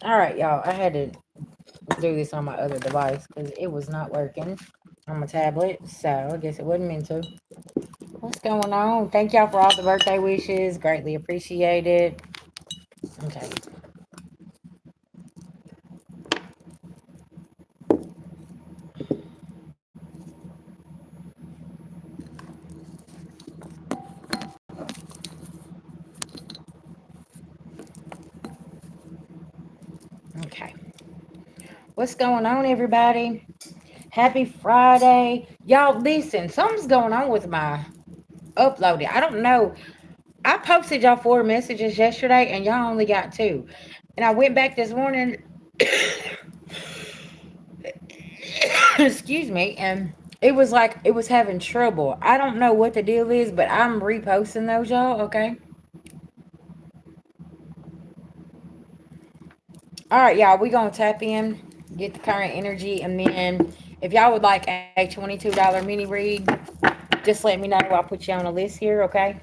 All right, y'all. I had to do this on my other device because it was not working on my tablet. So I guess it wasn't meant to. What's going on? Thank y'all for all the birthday wishes. Greatly appreciated. Okay. Okay. What's going on, everybody? Happy Friday. Y'all, listen, something's going on with my uploading. I don't know. I posted y'all 4 messages yesterday and y'all only got 2. And I went back this morning, excuse me, and it was like it was having trouble. I don't know what the deal is, but I'm reposting those, y'all, okay? All right, y'all, we gonna tap in, get the current energy, and then if y'all would like a $22 mini read, just let me know. I'll put you on a list here, okay?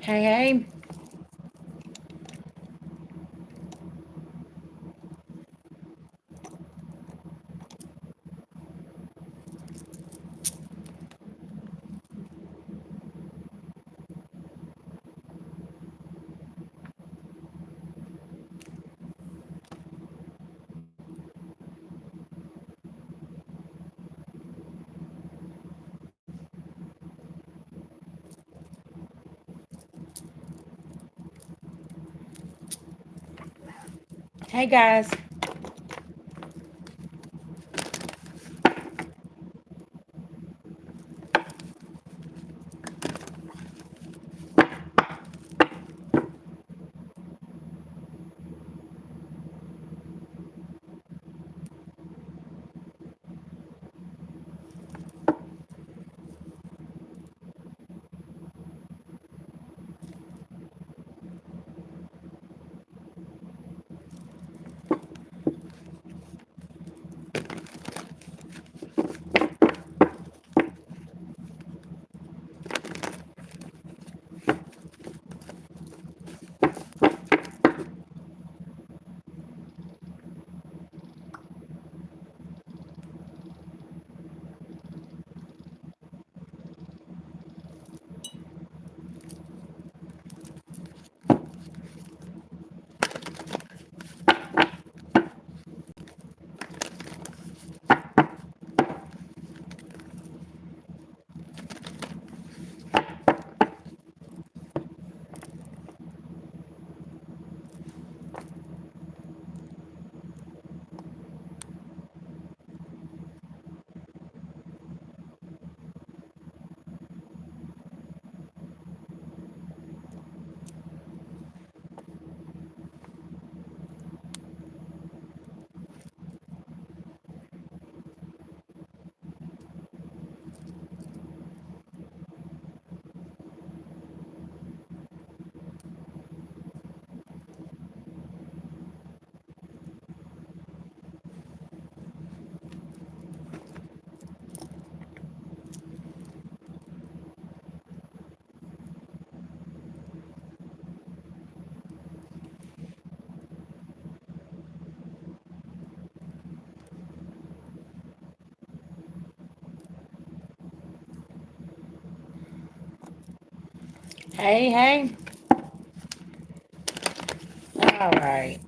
Hey, hey. Hey, guys. Hey, hey. All right.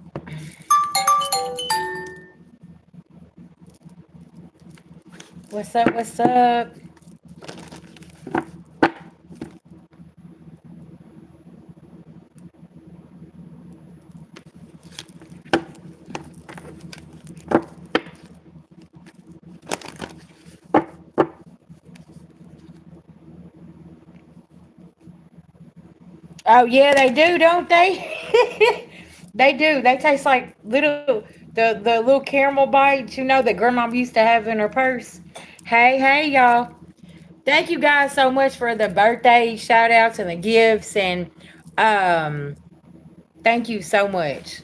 What's up? What's up? Oh yeah, they do, don't they? They do. They taste like little the little caramel bites, that grandma used to have in her purse. Hey, y'all. Thank you guys so much for the birthday shout outs and the gifts and um thank you so much.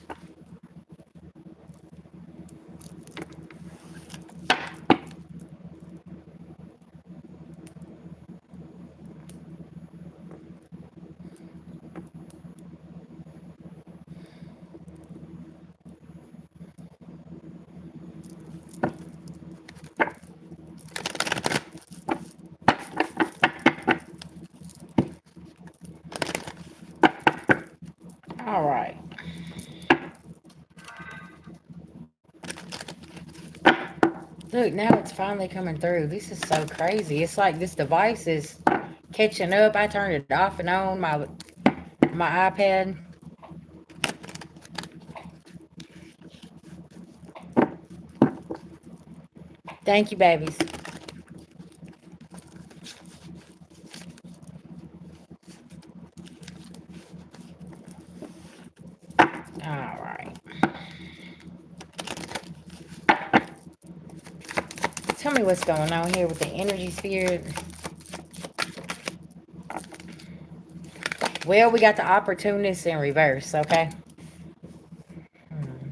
All right. Look, now it's finally coming through. This is so crazy. It's like this device is catching up. I turned it off and on my iPad. Thank you, babies. All right. Tell me what's going on here with the energy spirit. Well, we got the opportunist in reverse, okay? Hmm.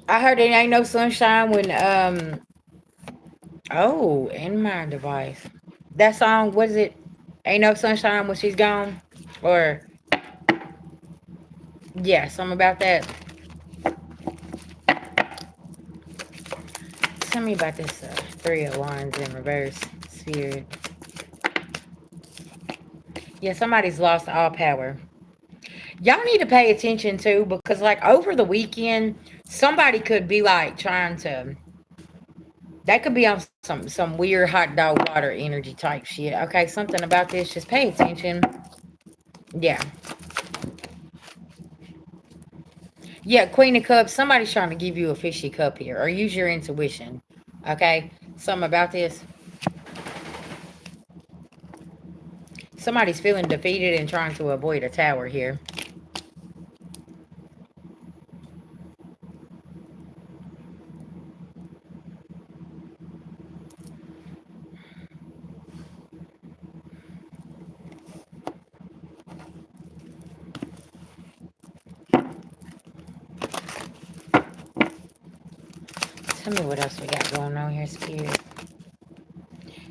I heard it ain't no sunshine when oh, in my device. That song, was it Ain't No Sunshine When She's Gone? Or yeah, something about that. Tell me about this three of wands in reverse spirit. Yeah, somebody's lost all power. Y'all need to pay attention too, because like over the weekend, somebody could be like trying to. That could be on some weird hot dog water energy type shit. Okay, something about this. Just pay attention. Yeah, yeah. Queen of Cups. Somebody's trying to give you a fishy cup here, or use your intuition. Okay, something about this. Somebody's feeling defeated and trying to avoid a tower here. Tell me what else we got going on here, Spirit.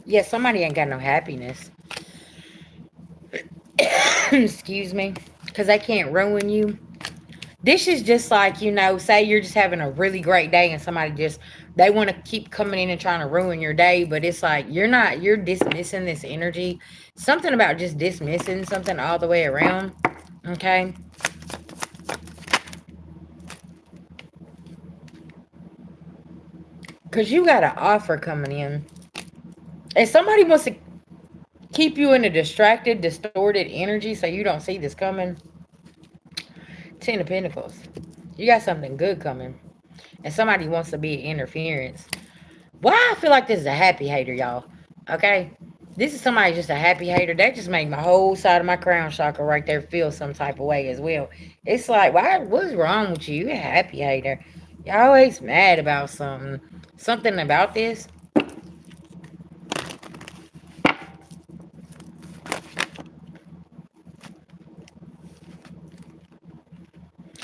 Yeah, somebody ain't got no happiness. Excuse me. Because they can't ruin you. This is just like, say you're just having a really great day and somebody just, they want to keep coming in and trying to ruin your day. But it's like, you're dismissing this energy. Something about just dismissing something all the way around. Okay. Because you got an offer coming in. And somebody wants to keep you in a distracted, distorted energy so you don't see this coming. Ten of Pentacles. You got something good coming. And somebody wants to be interference. Why I feel like this is a happy hater, y'all. Okay? This is somebody just a happy hater. That just made my whole side of my crown chakra right there feel some type of way as well. It's like, what's wrong with you? You're a happy hater. You're always mad about something. Something about this.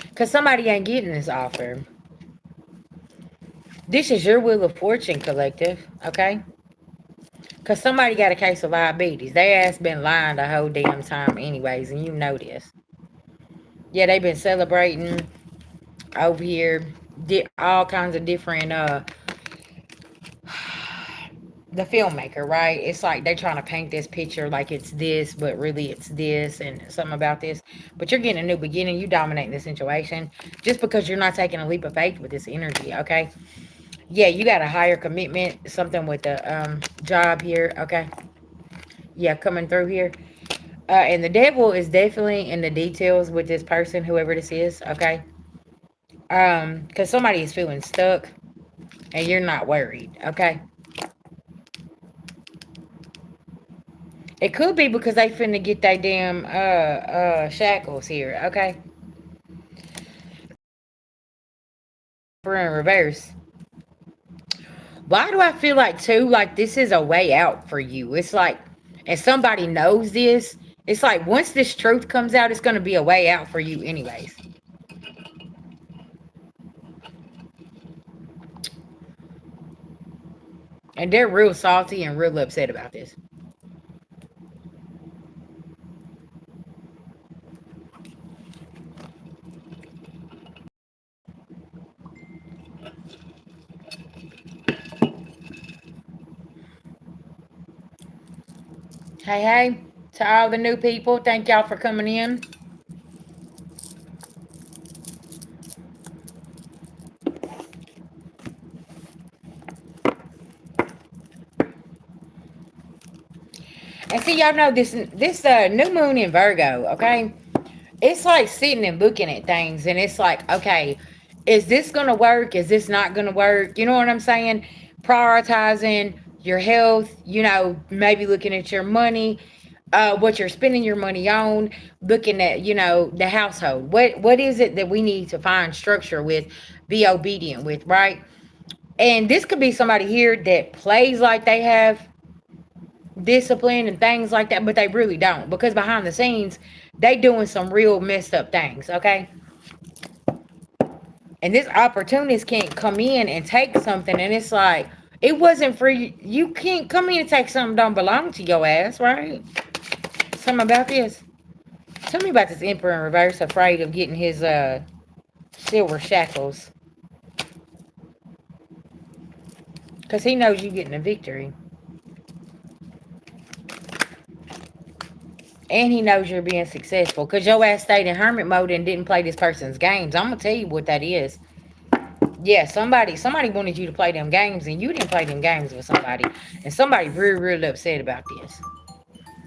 Because somebody ain't getting this offer. This is your Wheel of Fortune collective, okay? Because somebody got a case of diabetes. They ass been lying the whole damn time anyways, and you know this. Yeah, they been celebrating over here. Did all kinds of different, the filmmaker, right? It's like they trying to paint this picture like it's this, but really it's this and something about this. But you're getting a new beginning. You dominating the situation just because you're not taking a leap of faith with this energy, okay? Yeah, you got a higher commitment, something with the job here, okay? Yeah, coming through here. And the devil is definitely in the details with this person, whoever this is, okay? Because somebody is feeling stuck and you're not worried, okay? It could be because they finna get they damn shackles here. Okay, we're in reverse. Why do I feel like too like this is a way out for you? It's like, and somebody knows this. It's like once this truth comes out, it's gonna be a way out for you, anyways. And they're real salty and real upset about this. Hey, hey, to all the new people, thank y'all for coming in. And see, y'all know this new moon in Virgo, okay? It's like sitting and looking at things, and it's like, okay, is this gonna work? Is this not gonna work? You know what I'm saying? Prioritizing your health, maybe looking at your money, what you're spending your money on, looking at, the household. What is it that we need to find structure with, be obedient with, right? And this could be somebody here that plays like they have discipline and things like that, but they really don't, because behind the scenes they doing some real messed up things, okay? And this opportunist can't come in and take something, and it's like, it wasn't for you. You can't come in and take something don't belong to your ass, right? Something about this. Tell me about this emperor in reverse, afraid of getting his silver shackles, because he knows you getting a victory, and he knows you're being successful, because your ass stayed in hermit mode and didn't play this person's games. I'm gonna tell you what that is. Yeah, somebody wanted you to play them games, and you didn't play them games with somebody, and somebody really, really upset about this.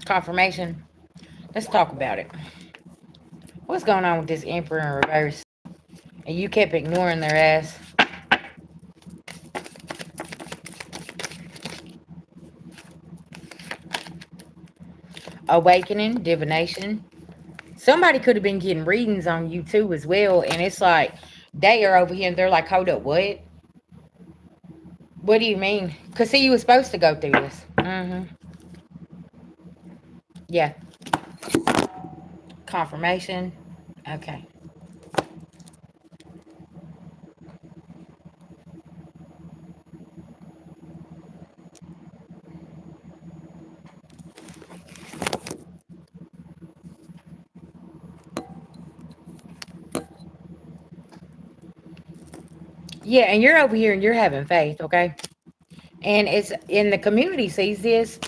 Confirmation. Let's talk about it. What's going on with this emperor in reverse? And you kept ignoring their ass. Awakening, divination. Somebody could have been getting readings on you too as well, and it's like they are over here and they're like, hold up, what? What do you mean? Because see, you were supposed to go through this. Yeah. Confirmation. Okay. Yeah, and you're over here and you're having faith, okay? And it's in the community sees this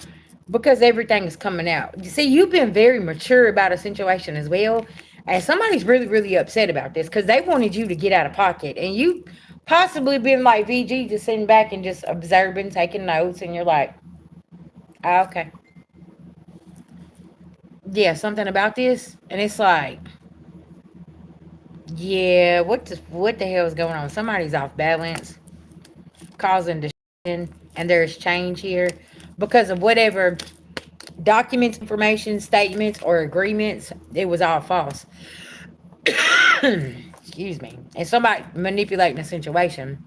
because everything is coming out. You see, you've been very mature about a situation as well. And somebody's really, really upset about this because they wanted you to get out of pocket. And you possibly been like VG, just sitting back and just observing, taking notes. And you're like, oh, okay. Yeah, something about this. And it's like, yeah, what the hell is going on? Somebody's off balance, causing destruction. And there's change here because of whatever documents, information, statements, or agreements. It was all false. Excuse me. And somebody manipulating the situation.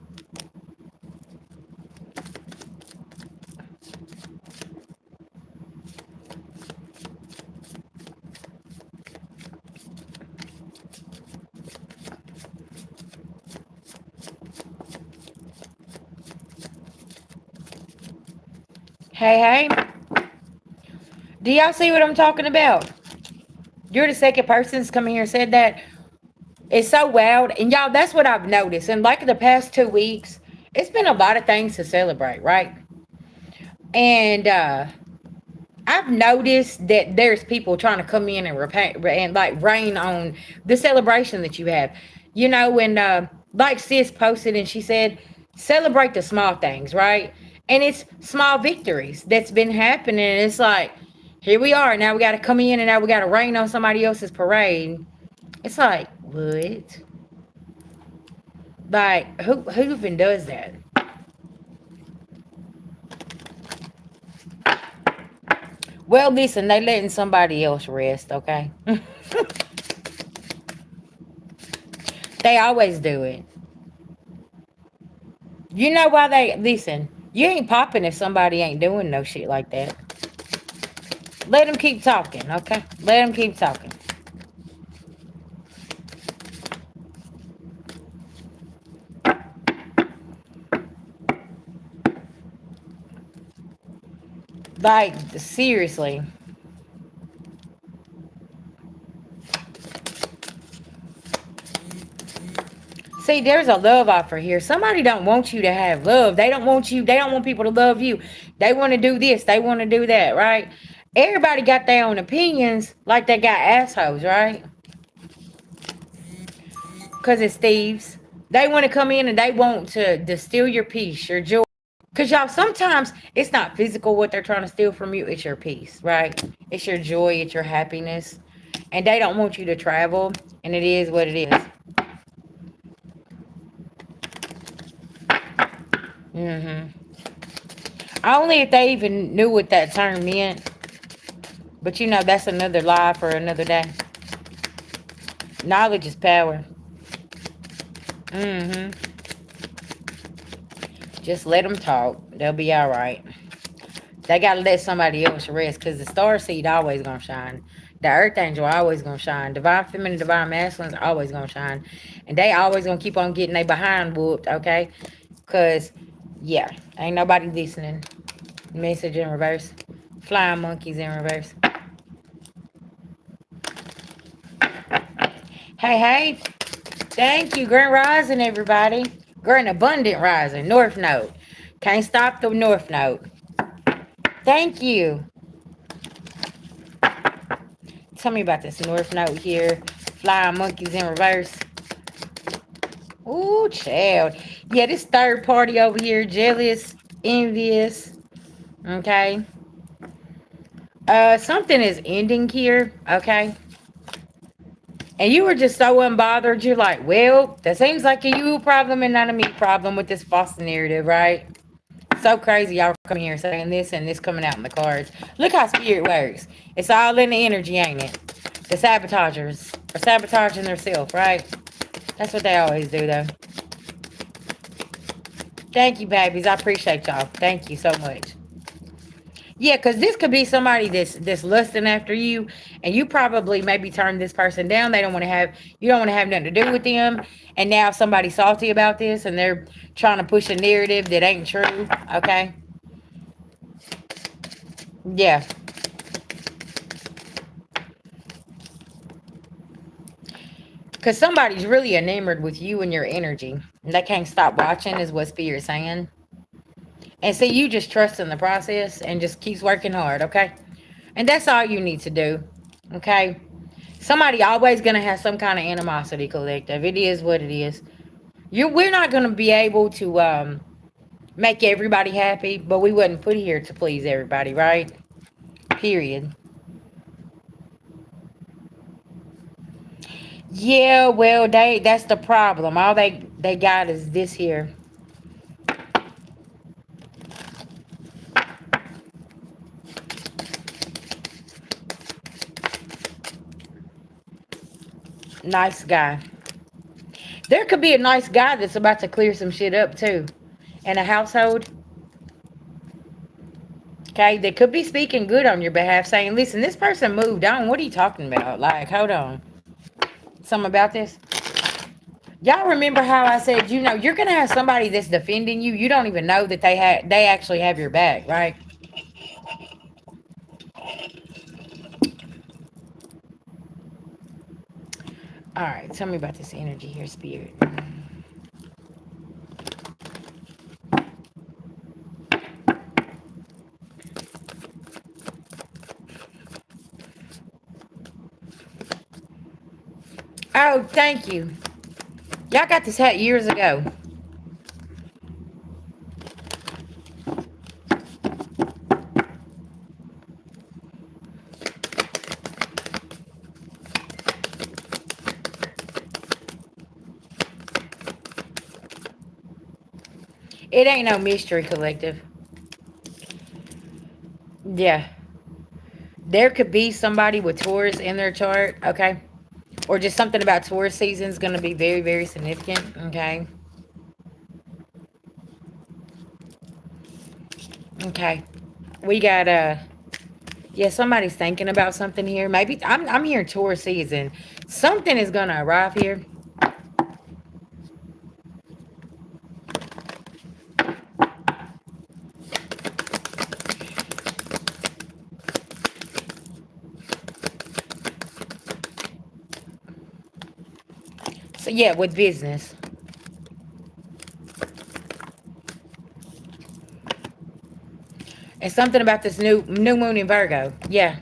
Hey, hey. Do y'all see what I'm talking about? You're the second person that's come here and said that. It's so wild. And y'all, that's what I've noticed. And like the past 2 weeks, it's been a lot of things to celebrate, right? And I've noticed that there's people trying to come in and and like rain on the celebration that you have. When like sis posted and she said, celebrate the small things, right? And it's small victories that's been happening. And it's like, here we are. Now we got to come in and now we got to rain on somebody else's parade. It's like, what? Like, who even does that? Well, listen, they letting somebody else rest, okay? They always do it. You know why they listen? You ain't popping if somebody ain't doing no shit like that. Let them keep talking, okay? Let them keep talking. Like, seriously. See, there's a love offer here. Somebody don't want you to have love. They don't want you. They don't want people to love you. They want to do this. They want to do that, right? Everybody got their own opinions, like they got assholes, right? Because it's thieves. They want to come in and they want to distill your peace, your joy. Because y'all, sometimes it's not physical what they're trying to steal from you. It's your peace, right? It's your joy. It's your happiness. And they don't want you to travel. And it is what it is. Mm-hmm. Only if they even knew what that term meant. But you know, that's another lie for another day. Knowledge is power. Mm-hmm. Just let them talk. They'll be all right. They got to let somebody else rest because the star seed always going to shine. The earth angel always going to shine. Divine feminine, divine masculines always going to shine. And they always going to keep on getting their behind whooped, okay? Because, yeah, ain't nobody listening. Message in reverse. Flying monkeys in reverse. Hey, hey. Thank you. Grand Rising, everybody. Grand Abundant Rising. North Node. Can't stop the North Node. Thank you. Tell me about this North Node here. Flying monkeys in reverse. Ooh, child. Yeah, this third party over here, jealous, envious. Okay. Something is ending here. Okay. And you were just so unbothered. You're like, well, that seems like a you problem and not a me problem with this false narrative, right? So crazy y'all coming here saying this and this coming out in the cards. Look how spirit works. It's all in the energy, ain't it? The sabotagers are sabotaging themselves, right? That's what they always do, though. Thank you, babies. I appreciate y'all. Thank you so much. Yeah, because this could be somebody that's lusting after you, and you probably maybe turn this person down. They don't want to have you don't want to have nothing to do with them. And now somebody's salty about this, and they're trying to push a narrative that ain't true. Okay. Yeah. Because somebody's really enamored with you and your energy. And they can't stop watching, is what Spirit's saying. And see, you just trust in the process and just keeps working hard, okay? And that's all you need to do, okay? Somebody always going to have some kind of animosity, collective. It is what it is. We're not going to be able to make everybody happy, but we wasn't put here to please everybody, right? Period. Yeah, well, that's the problem. All they got is this here. Nice guy. There could be a nice guy that's about to clear some shit up too in a household. Okay, they could be speaking good on your behalf, saying, listen, this person moved on. What are you talking about? Like, hold on. Something about this? Y'all remember how I said, you're gonna have somebody that's defending you. You don't even know that they actually have your back, right? All right, tell me about this energy here, spirit. Oh, thank you. Y'all got this hat years ago. It ain't no mystery, collective. Yeah. There could be somebody with Taurus in their chart, okay? Or just something about Taurus season is going to be very, very significant, okay? Okay. We got yeah, somebody's thinking about something here. Maybe I'm hearing Taurus season. Something is going to arrive here. So yeah, with business. And something about this new moon in Virgo. Yeah.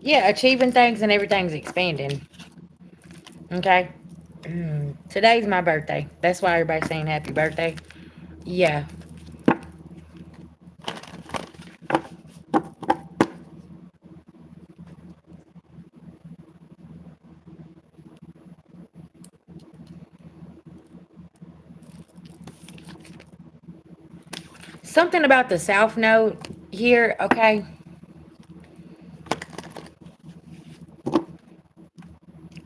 Yeah, achieving things and everything's expanding. Okay. Today's my birthday. That's why everybody's saying happy birthday. Yeah. Something about the South Node here, okay?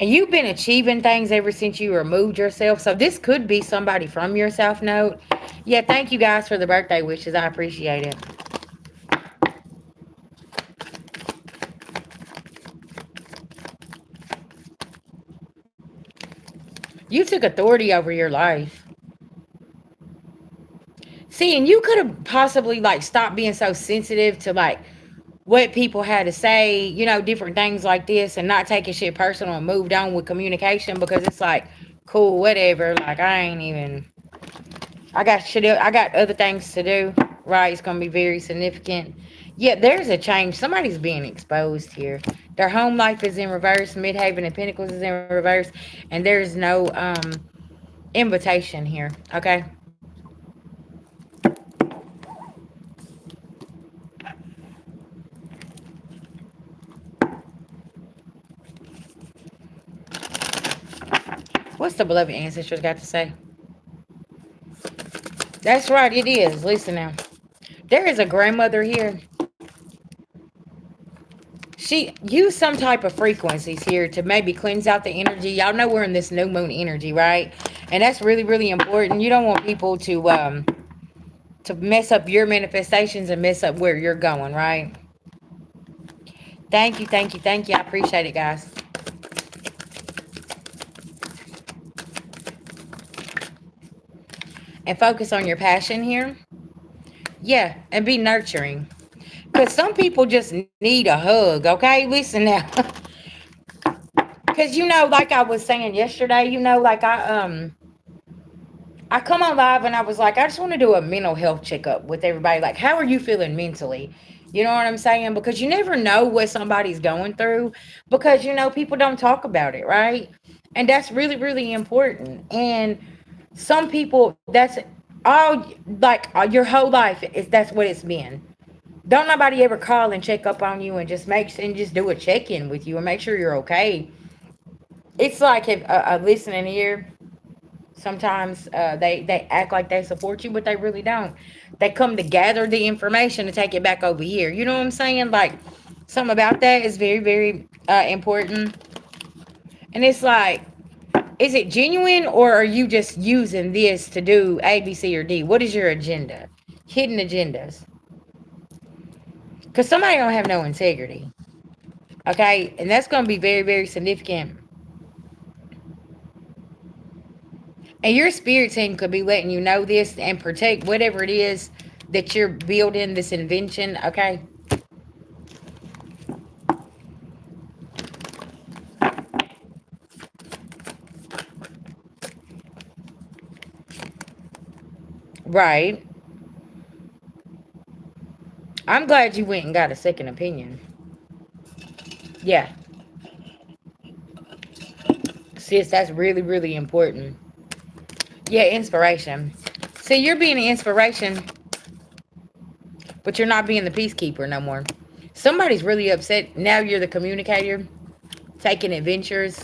And you've been achieving things ever since you removed yourself. So this could be somebody from your South Node. Yeah, thank you guys for the birthday wishes. I appreciate it. You took authority over your life. See, and you could have possibly like stopped being so sensitive to like what people had to say, different things like this, and not taking shit personal and moved on with communication because it's like, cool, whatever. Like I ain't even. I got shit. I got other things to do. Right, it's gonna be very significant. Yeah, there's a change. Somebody's being exposed here. Their home life is in reverse. Midhaven and Pentacles is in reverse, and there's no invitation here. Okay. What's the beloved ancestors got to say? That's right, it is. Listen now. There is a grandmother here. She used some type of frequencies here to maybe cleanse out the energy. Y'all know we're in this new moon energy, right? And that's really, really important. You don't want people to mess up your manifestations and mess up where you're going, right? Thank you, thank you, thank you. I appreciate it, guys. And focus on your passion here. Yeah, and be nurturing. Because some people just need a hug, okay? Listen now. Because, like I was saying yesterday, like I come on live and I was like, I just want to do a mental health checkup with everybody. Like, how are you feeling mentally? You know what I'm saying? Because you never know what somebody's going through because, people don't talk about it, right? And that's really, really important. And some people, that's all, like, your whole life, that's what it's been. Don't nobody ever call and check up on you and just do a check in with you and make sure you're okay. It's like if a listening ear sometimes they act like they support you, but they really don't. They come to gather the information to take it back over here. You know what I'm saying? Like something about that is very, very important. And it's like, is it genuine or are you just using this to do A, B, C, or D? What is your agenda? Hidden agendas. Because somebody don't have no integrity. Okay, and that's going to be very, very significant. And your spirit team could be letting you know this and protect whatever it is that you're building, this invention, okay? Right. I'm glad you went and got a second opinion. Yeah. Sis, that's really, really important. Yeah, inspiration. See, you're being an inspiration, but you're not being the peacekeeper no more. Somebody's really upset. Now you're the communicator, taking adventures,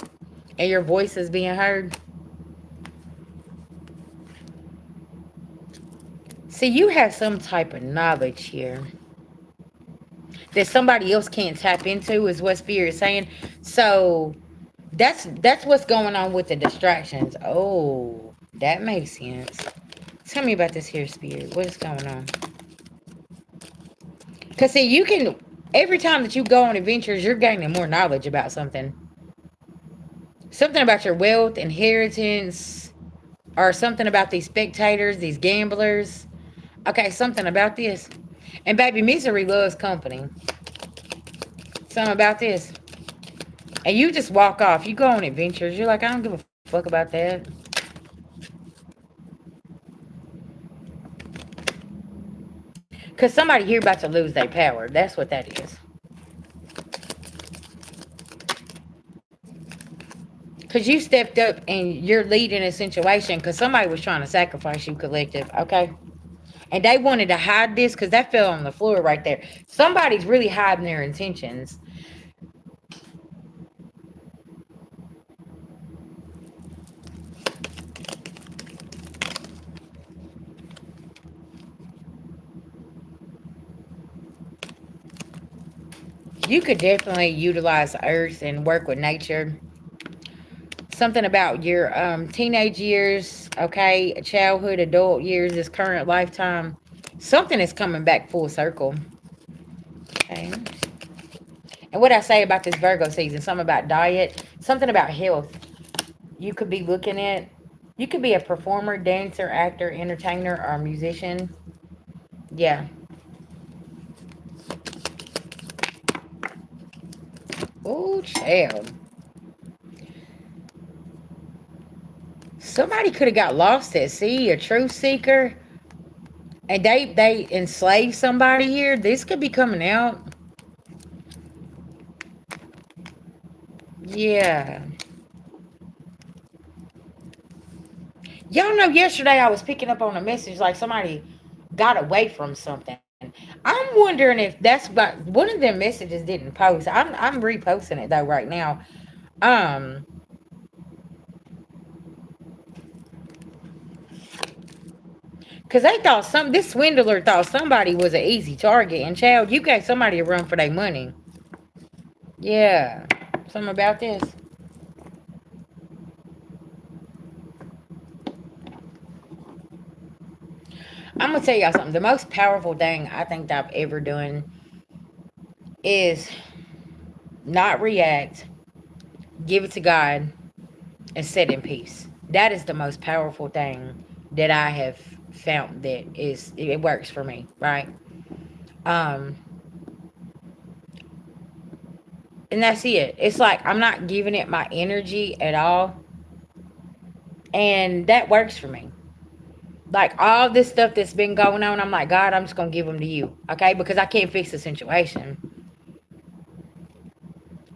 and your voice is being heard. See, you have some type of knowledge here that somebody else can't tap into, is what Spirit is saying. So that's what's going on with the distractions. Oh, that makes sense. Tell me about this here, Spirit. What is going on? Because, see, you can, every time that you go on adventures, you're gaining more knowledge about something. Something about your wealth, inheritance, or something about these spectators, these gamblers. Okay, something about this. And baby, misery loves company. Something about this. And you just walk off. You go on adventures. You're like, I don't give a fuck about that. Because somebody here about to lose their power. That's what that is. Because you stepped up and you're leading a situation because somebody was trying to sacrifice you, collective. Okay? And they wanted to hide this because that fell on the floor right there. Somebody's really hiding their intentions. You could definitely utilize earth and work with nature. Something about your teenage years, okay, childhood, adult years, this current lifetime. Something is coming back full circle. Okay. And what I say about this Virgo season, something about diet, something about health. You could be looking at, you could be a performer, dancer, actor, entertainer, or musician. Yeah. Oh, child. Somebody could have got lost at sea, a truth seeker, and they enslaved somebody here. This could be coming out. Yeah. Y'all know yesterday I was picking up on a message like somebody got away from something. I'm wondering if that's about one of them messages didn't post. I'm reposting it though right now. Um, cause they thought this swindler thought somebody was an easy target, and child, you gave somebody a run for their money. Yeah, something about this. I'm gonna tell y'all something. The most powerful thing I think that I've ever done is not react, give it to God, and sit in peace. That is the most powerful thing that I have found that is it works for me, right? Um, and that's it. It's like I'm not giving it my energy at all, and that works for me. Like all this stuff that's been going on, I'm like, God, I'm just gonna give them to you, okay? Because I can't fix the situation,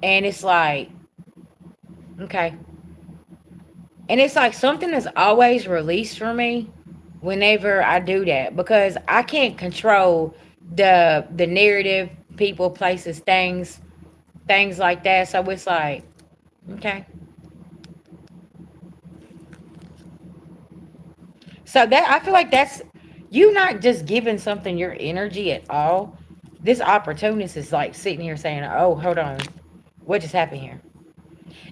and it's like, okay, and it's like something is always released for me whenever I do that because I can't control the narrative, people, places, things like that. So it's like, okay. So that I feel like that's you not just giving something your energy at all. This opportunist is like sitting here saying, "Oh, hold on, what just happened here?"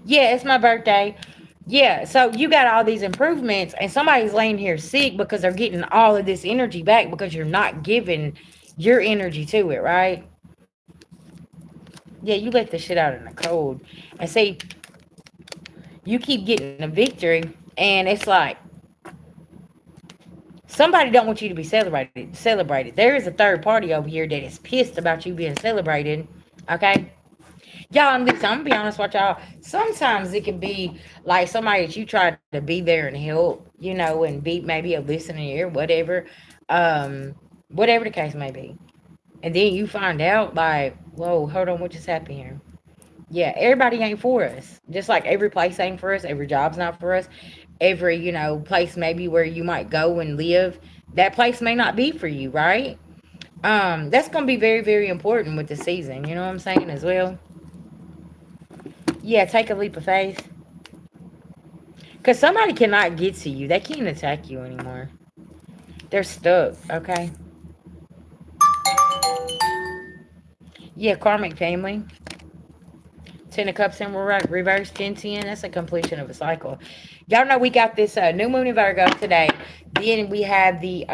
Yeah, it's my birthday. Yeah, so you got all these improvements, and somebody's laying here sick because they're getting all of this energy back because you're not giving your energy to it, right? Yeah, you let the shit out in the cold, and see, you keep getting a victory, and it's like somebody don't want you to be celebrated. Celebrated. There is a third party over here that is pissed about you being celebrated. Okay, Y'all, and listen, I'm gonna be honest with y'all. Sometimes it can be like somebody that you try to be there and help, and be maybe a listening ear, whatever, um, whatever the case may be. And then you find out, like, whoa, hold on, what just happened here? Yeah, everybody ain't for us. Just like every place ain't for us, every job's not for us. Every, place maybe where you might go and live, that place may not be for you, right? That's gonna be very, very important with the season, you know what I'm saying, as well. Yeah, take a leap of faith. Because somebody cannot get to you. They can't attack you anymore. They're stuck, okay? Yeah, karmic family. Ten of Cups in reverse, 10-10. That's a completion of a cycle. Y'all know we got this new moon in Virgo today. Then we have the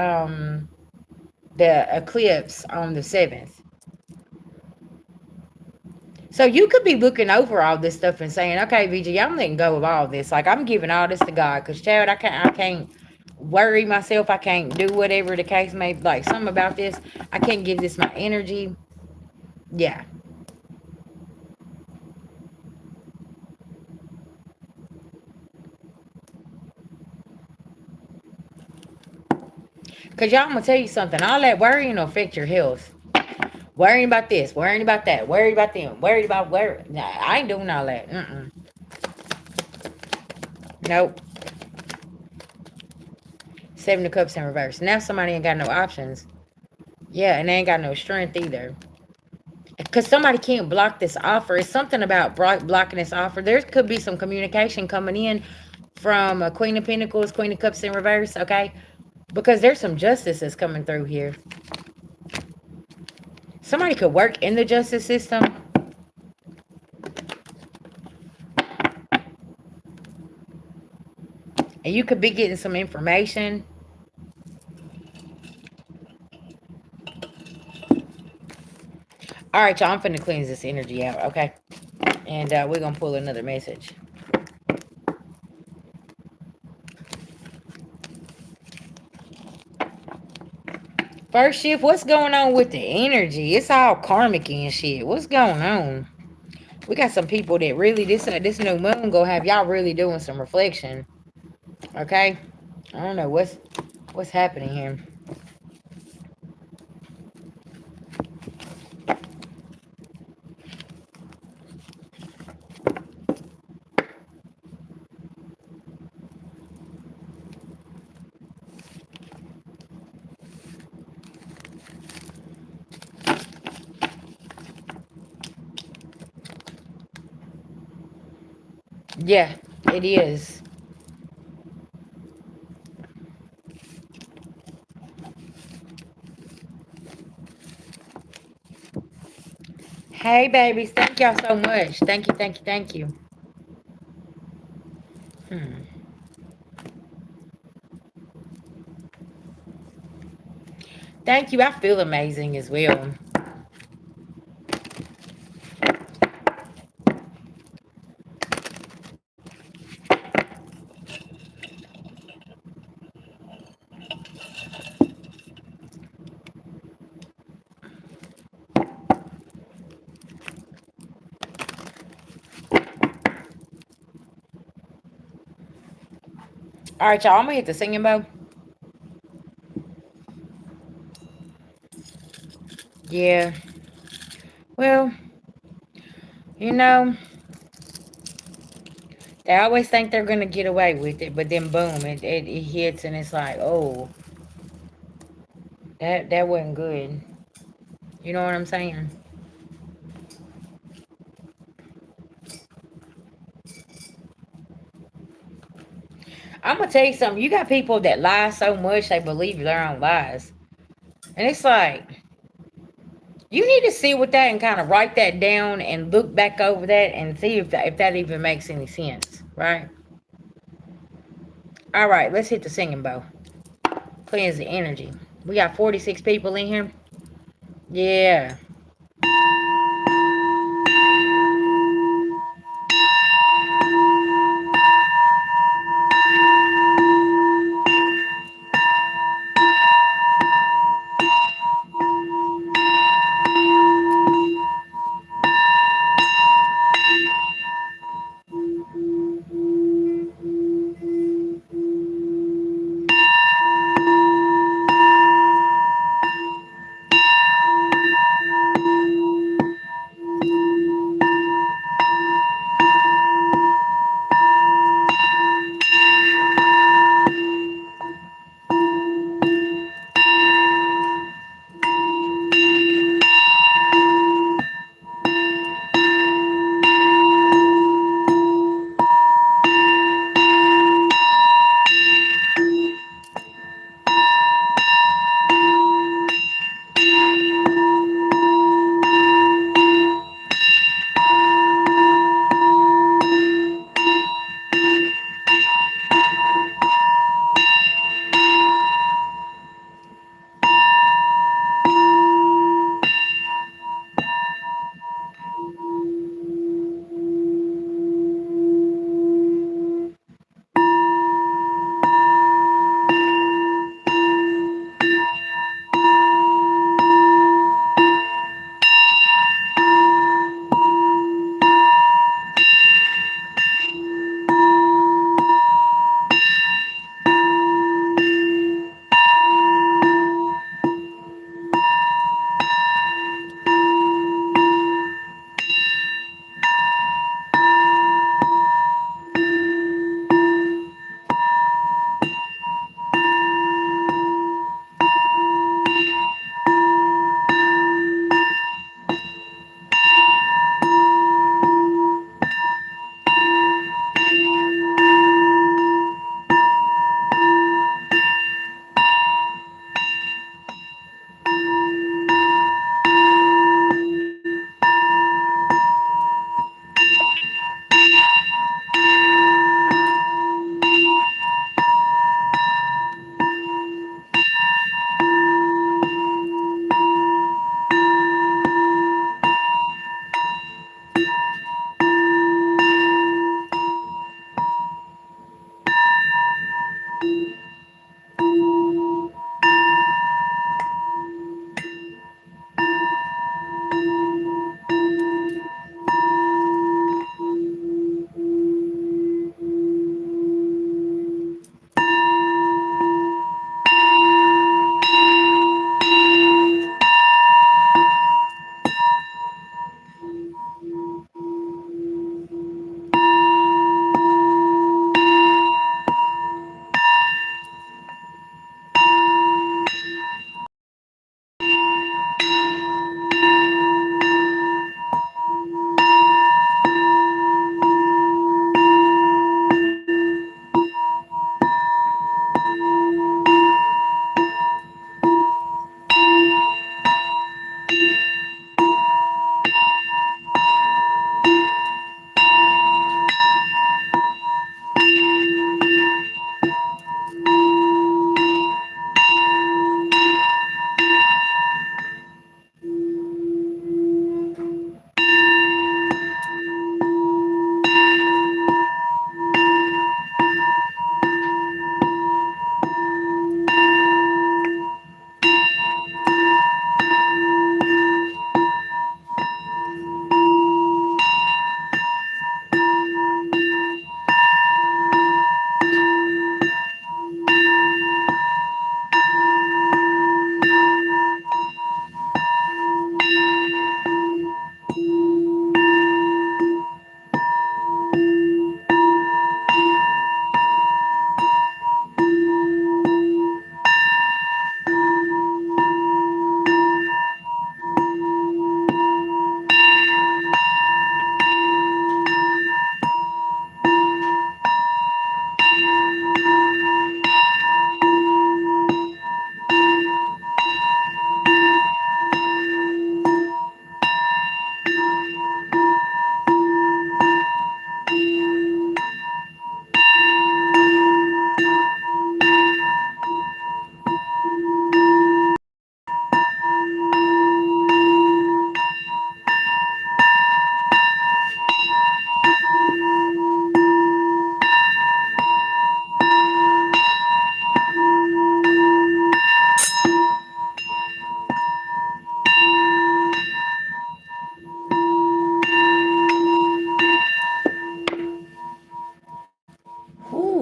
eclipse on the 7th. So you could be looking over all this stuff and saying, okay, VG, I'm letting go of all this. Like, I'm giving all this to God. Because, child, I can't worry myself. I can't do whatever the case may be. Like, something about this. I can't give this my energy. Yeah. Because, y'all, I'm going to tell you something. All that worrying will affect your health. Worrying about this, worrying about that, worried about them, worried about where. Nah, I ain't doing all that. Nope. Seven of Cups in reverse. Now somebody ain't got no options. Yeah, and they ain't got no strength either. Because somebody can't block this offer. It's something about blocking this offer. There could be some communication coming in from a Queen of Pentacles, Queen of Cups in reverse, okay? Because there's some justice that's coming through here. Somebody could work in the justice system. And you could be getting some information. All right, y'all, I'm finna cleanse this energy out, okay? And we're going to pull another message. First shift, what's going on with the energy? It's all karmic and shit. What's going on? We got some people that really, this new moon gonna have y'all really doing some reflection. Okay? I don't know what's happening here. Yeah, it is. Hey, babies. Thank y'all so much. Thank you, thank you, thank you. Hmm. Thank you. I feel amazing as well. All right, y'all. I'm gonna hit the singing bow. Yeah. Well, you know, they always think they're gonna get away with it, but then boom, it hits and it's like, oh, that wasn't good. You know what I'm saying? I'm gonna tell you something. You got people that lie so much they believe their own lies, and it's like you need to sit with that and kind of write that down and look back over that and see if that even makes any sense, right? All right, let's hit the singing bow. Cleanse the energy. We got 46 people in here. Yeah.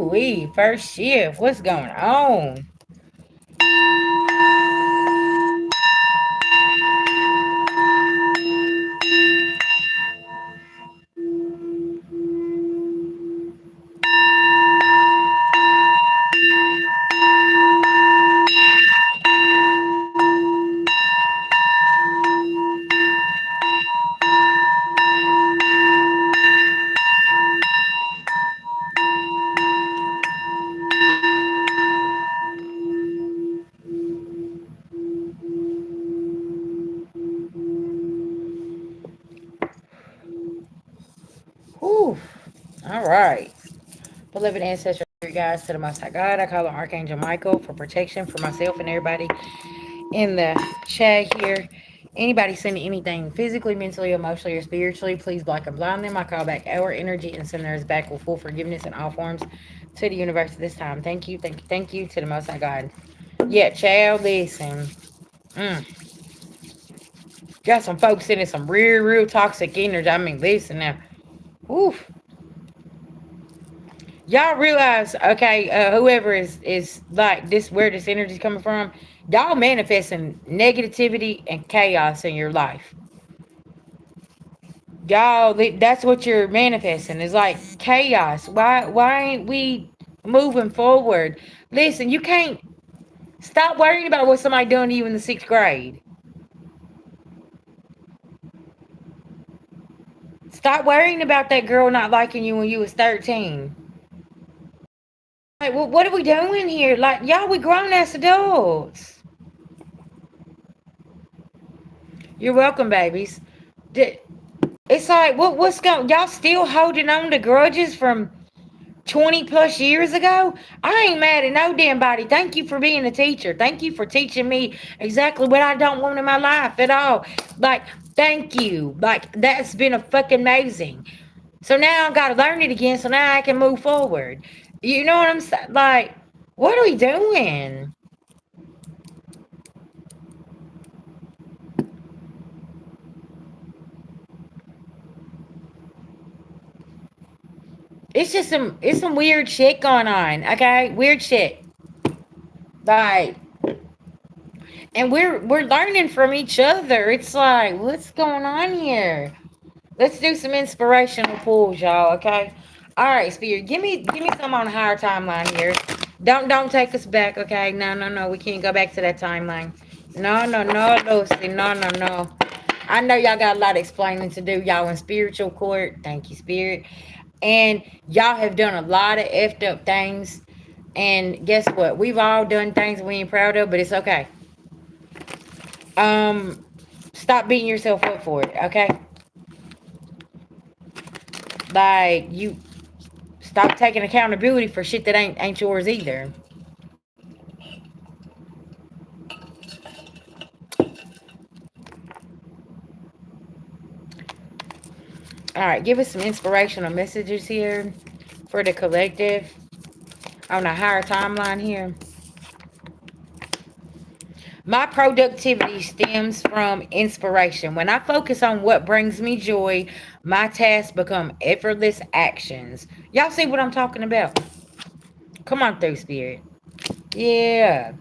we first shift. What's going on? Whew. All right. Beloved ancestors, guys, to the Most High God, I call on Archangel Michael for protection for myself and everybody in the chat here. Anybody sending anything physically, mentally, emotionally, or spiritually, please block and blind them. I call back our energy and send theirs back with full forgiveness in all forms to the universe at this time. Thank you, thank you, thank you to the Most High God. Yeah, child, listen. Mm. Got some folks sending some real toxic energy. I mean, listen now. Oof. Y'all realize, okay, whoever is like this, where this energy is coming from, y'all manifesting negativity and chaos in your life. Y'all, that's what you're manifesting. Is like chaos. Why ain't we moving forward? Listen, you can't stop worrying about what somebody done to you in the 6th grade. Stop worrying about that girl not liking you when you was 13. Like, well, what are we doing here? Like, y'all, we grown ass adults. You're welcome, babies. It's like, what's going? Y'all still holding on to grudges from 20 plus years ago? I ain't mad at no damn body. Thank you for being a teacher. Thank you for teaching me exactly what I don't want in my life at all. Like, thank you. Like, that's been a fucking amazing. So now I gotta learn it again. So now I can move forward. You know what I'm saying? Like, what are we doing? It's some weird shit going on. Okay, weird shit. Like, and we're learning from each other. It's like, what's going on here? Let's do some inspirational pulls, y'all. Okay. All right, Spirit. Give me some on a higher timeline here. Don't take us back. Okay. No. We can't go back to that timeline. No, Lucy. No. I know y'all got a lot of explaining to do. Y'all in spiritual court. Thank you, Spirit. And y'all have done a lot of effed up things. And guess what? We've all done things we ain't proud of, but it's okay. Um, Stop beating yourself up for it, okay? Like, you stop taking accountability for shit that ain't yours either. All right, give us some inspirational messages here for the collective on a higher timeline here. My productivity stems from inspiration. When I focus on what brings me joy, my tasks become effortless actions. Y'all see what I'm talking about? Come on through, Spirit. Yeah.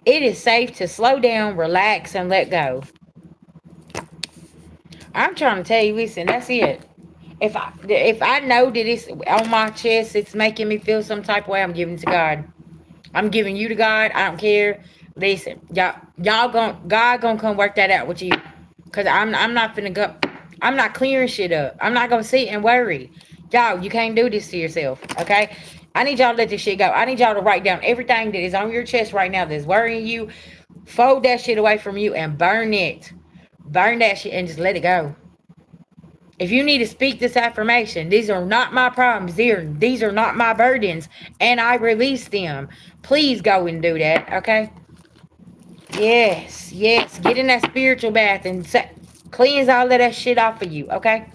It is safe to slow down, relax, and let go. I'm trying to tell you, listen, that's it. If I know that it's on my chest, it's making me feel some type of way, I'm giving it to God. I'm giving you to God. I don't care. Listen, God gonna come work that out with you. Cause I'm not finna go. I'm not clearing shit up. I'm not gonna sit and worry. Y'all, you can't do this to yourself. Okay? I need y'all to let this shit go. I need y'all to write down everything that is on your chest right now that's worrying you. Fold that shit away from you and burn it. Burn that shit and just let it go. If you need to speak this affirmation, these are not my problems. These are not my burdens, and I release them. Please go and do that, okay? Yes. Get in that spiritual bath and cleanse all of that shit off of you, okay?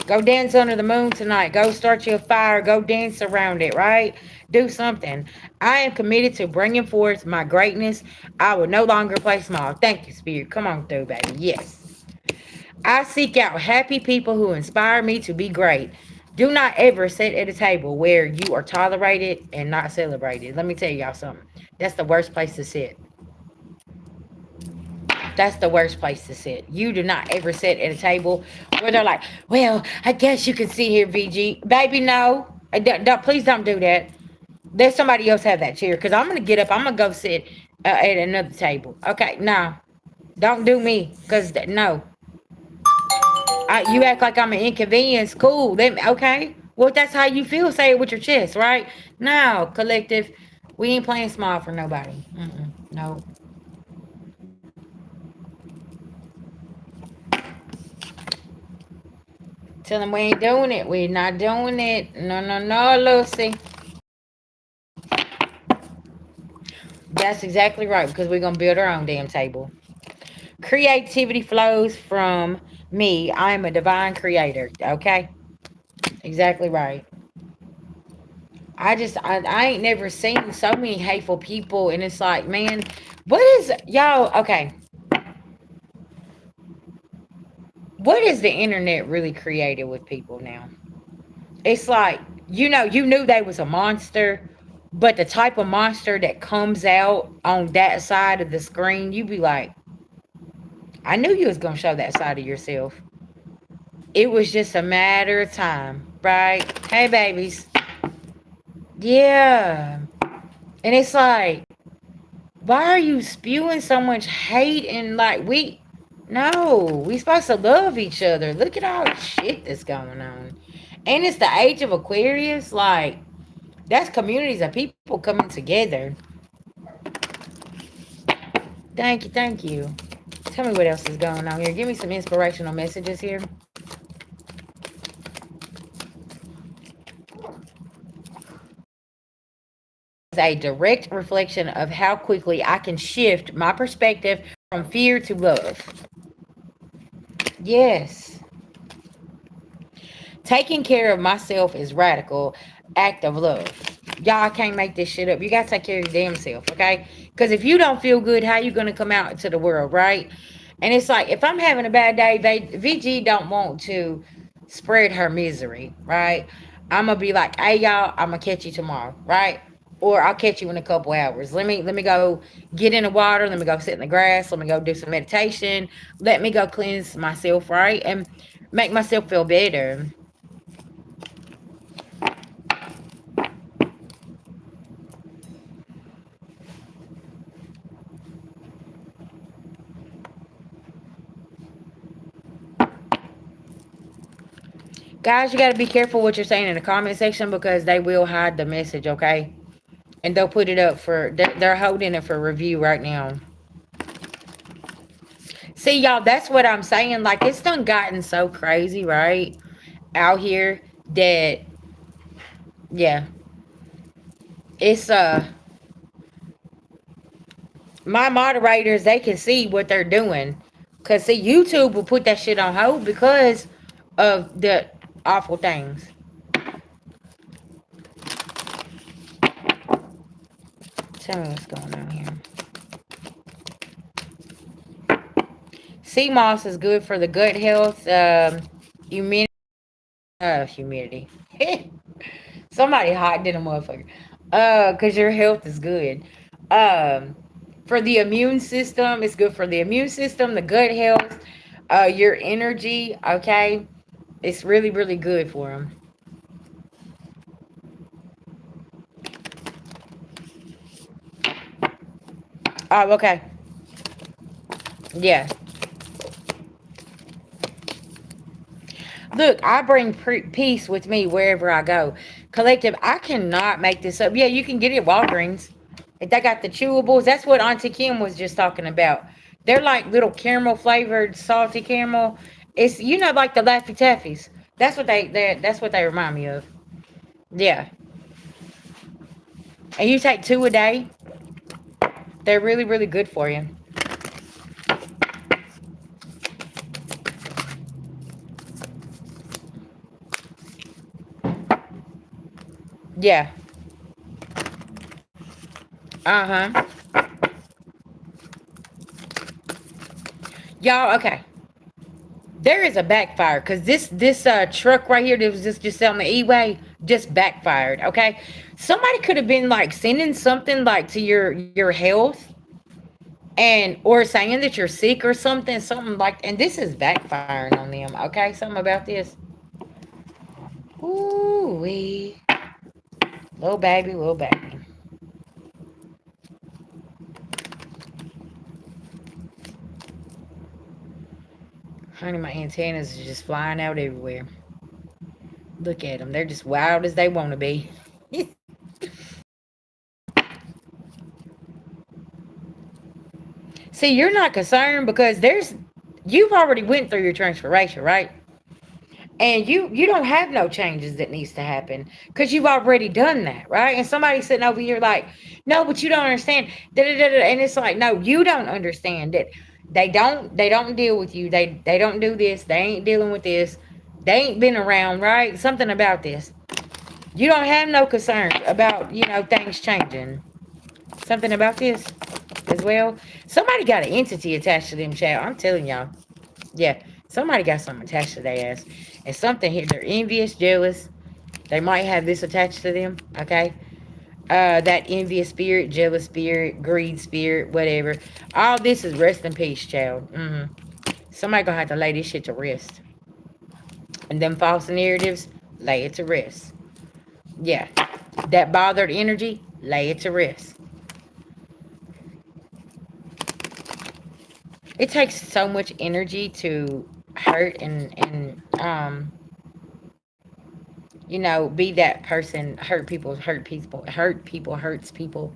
Go dance under the moon tonight. Go start your fire. Go dance around it, right? Do something. I am committed to bringing forth my greatness. I will no longer play small. Thank you, Spirit. Come on through, baby. Yes. I seek out happy people who inspire me to be great. Do not ever sit at a table where you are tolerated and not celebrated. Let me tell y'all something. That's the worst place to sit. That's the worst place to sit. You do not ever sit at a table where they're like, well, I guess you can sit here, VG. Baby, no. Please don't do that. Let somebody else have that chair because I'm going to get up. I'm going to go sit at another table. Okay, no. Don't do me because, no. You act like I'm an inconvenience. Cool. Okay. Well, if that's how you feel, say it with your chest, right? No, collective. We ain't playing small for nobody. No. Tell them we ain't doing it. We're not doing it. No, no, no, Lucy. That's exactly right because we're going to build our own damn table. Creativity flows from me. I am a divine creator. Okay? Exactly right. I ain't never seen so many hateful people, and it's like, man, what is y'all? Okay, what is the internet really created with people now? It's like, you knew they was a monster, but the type of monster that comes out on that side of the screen, you be like, I knew you was gonna show that side of yourself. It was just a matter of time, right? Hey, babies. Yeah. And it's like, why are you spewing so much hate and like we supposed to love each other. Look at all the shit that's going on. And it's the age of Aquarius, like that's communities of people coming together. Thank you, thank you. Tell me what else is going on here. Give me some inspirational messages here. A direct reflection of how quickly I can shift my perspective from fear to love. Yes. Taking care of myself is radical act of love. Y'all, I can't make this shit up. You gotta take care of your damn self, okay? Because if you don't feel good, how you gonna come out into the world, right? And it's like if I'm having a bad day, VG don't want to spread her misery, right? I'm gonna be like, hey y'all, I'm gonna catch you tomorrow, right? Or I'll catch you in a couple hours. Let me go get in the water. Let me go sit in the grass. Let me go do some meditation. Let me go cleanse myself, right? And make myself feel better. Guys, you got to be careful what you're saying in the comment section because they will hide the message, okay? And they'll put it up they're holding it for review right now. See, y'all, that's what I'm saying. Like, it's done gotten so crazy, right? Out here that, yeah. It's, my moderators, they can see what they're doing. Because, see, YouTube will put that shit on hold because of the awful things. Tell me what's going on here. Sea moss is good for the gut health, immunity. Humidity. Somebody hot than a motherfucker. Cause your health is good. Um, for the immune system, it's good for the immune system, the gut health, your energy. Okay, it's really, really good for them. Oh, okay. Yeah. Look, I bring peace with me wherever I go. Collective, I cannot make this up. Yeah, you can get it at Walgreens. If they got the chewables, that's what Auntie Kim was just talking about. They're like little caramel flavored, salty caramel. It's like the Laffy Taffies. That's what they remind me of. Yeah. And you take 2 a day. They're really, really good for you. Yeah. Uh-huh. Y'all, okay. There is a backfire because this truck right here that was just on the e-way just backfired. Okay, somebody could have been like sending something like to your health, and or saying that you're sick or something like, and this is backfiring on them. Okay, something about this. Ooh wee, little baby, little baby. Honey, my antennas are just flying out everywhere. Look at them, they're just wild as they want to be. See, you're not concerned because you've already went through your transformation, right? And you don't have no changes that needs to happen because you've already done that, right? And somebody sitting over here like, no, but you don't understand. Da, da, da, da. And it's like, no, you don't understand it. They don't deal with you. They don't do this. They ain't dealing with this. They ain't been around, right? Something about this. You don't have no concern about, things changing. Something about this as well. Somebody got an entity attached to them, child. I'm telling y'all. Yeah, somebody got something attached to their ass. And something here, they're envious, jealous. They might have this attached to them, okay? That envious spirit, jealous spirit, greed spirit, whatever. All this is rest in peace, child. Somebody gonna have to lay this shit to rest. And them false narratives, lay it to rest. Yeah, that bothered energy, lay it to rest. It takes so much energy to hurt and be that person. Hurt people hurts people.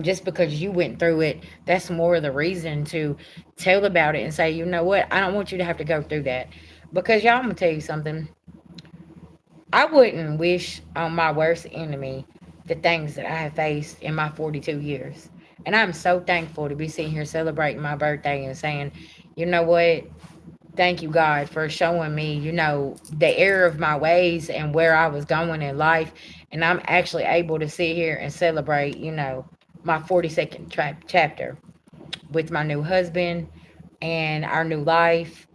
Just because you went through it, that's more of the reason to tell about it and say, you know what, I don't want you to have to go through that. Because y'all, I'm gonna tell you something. I wouldn't wish on my worst enemy the things that I have faced in my 42 years. And I'm so thankful to be sitting here celebrating my birthday and saying, you know what, thank you, God, for showing me, the error of my ways and where I was going in life. And I'm actually able to sit here and celebrate, my 42nd chapter with my new husband and our new life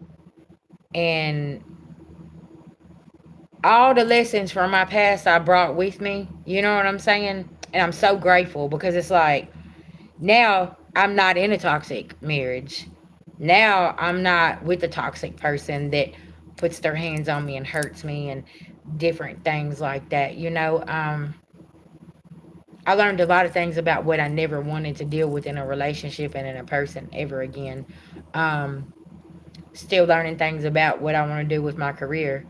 and all the lessons from my past I brought with me. You know what I'm saying? And I'm so grateful because it's like now I'm not in a toxic marriage. Now I'm not with a toxic person that puts their hands on me and hurts me and different things like that. I learned a lot of things about what I never wanted to deal with in a relationship and in a person ever again. Um, Still learning things about what I want to do with my career,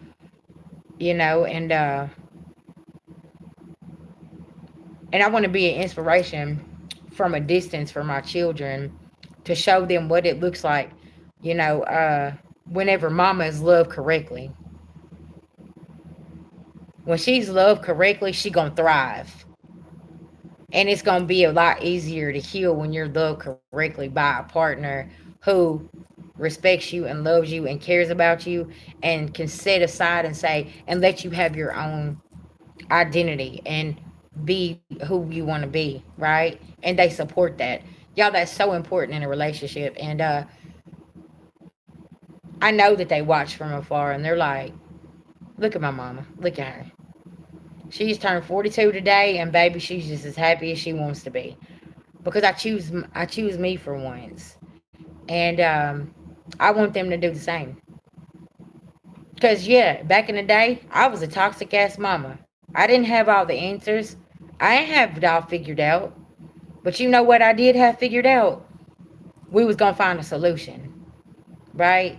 and I want to be an inspiration from a distance for my children to show them what it looks like, you know, uh, whenever mama is loved correctly. When she's loved correctly, she gonna thrive. And it's gonna be a lot easier to heal when you're loved correctly by a partner who respects you and loves you and cares about you and can set aside and say and let you have your own identity and be who you want to be, right? And they support that. Y'all, that's so important in a relationship. And I know that they watch from afar and they're like, look at my mama. Look at her. She's turned 42 today, and baby, she's just as happy as she wants to be because I choose me for once, and I want them to do the same. Cause yeah, back in the day, I was a toxic ass mama. I didn't have all the answers. I ain't have it all figured out. But you know what I did have figured out? We was gonna find a solution, right?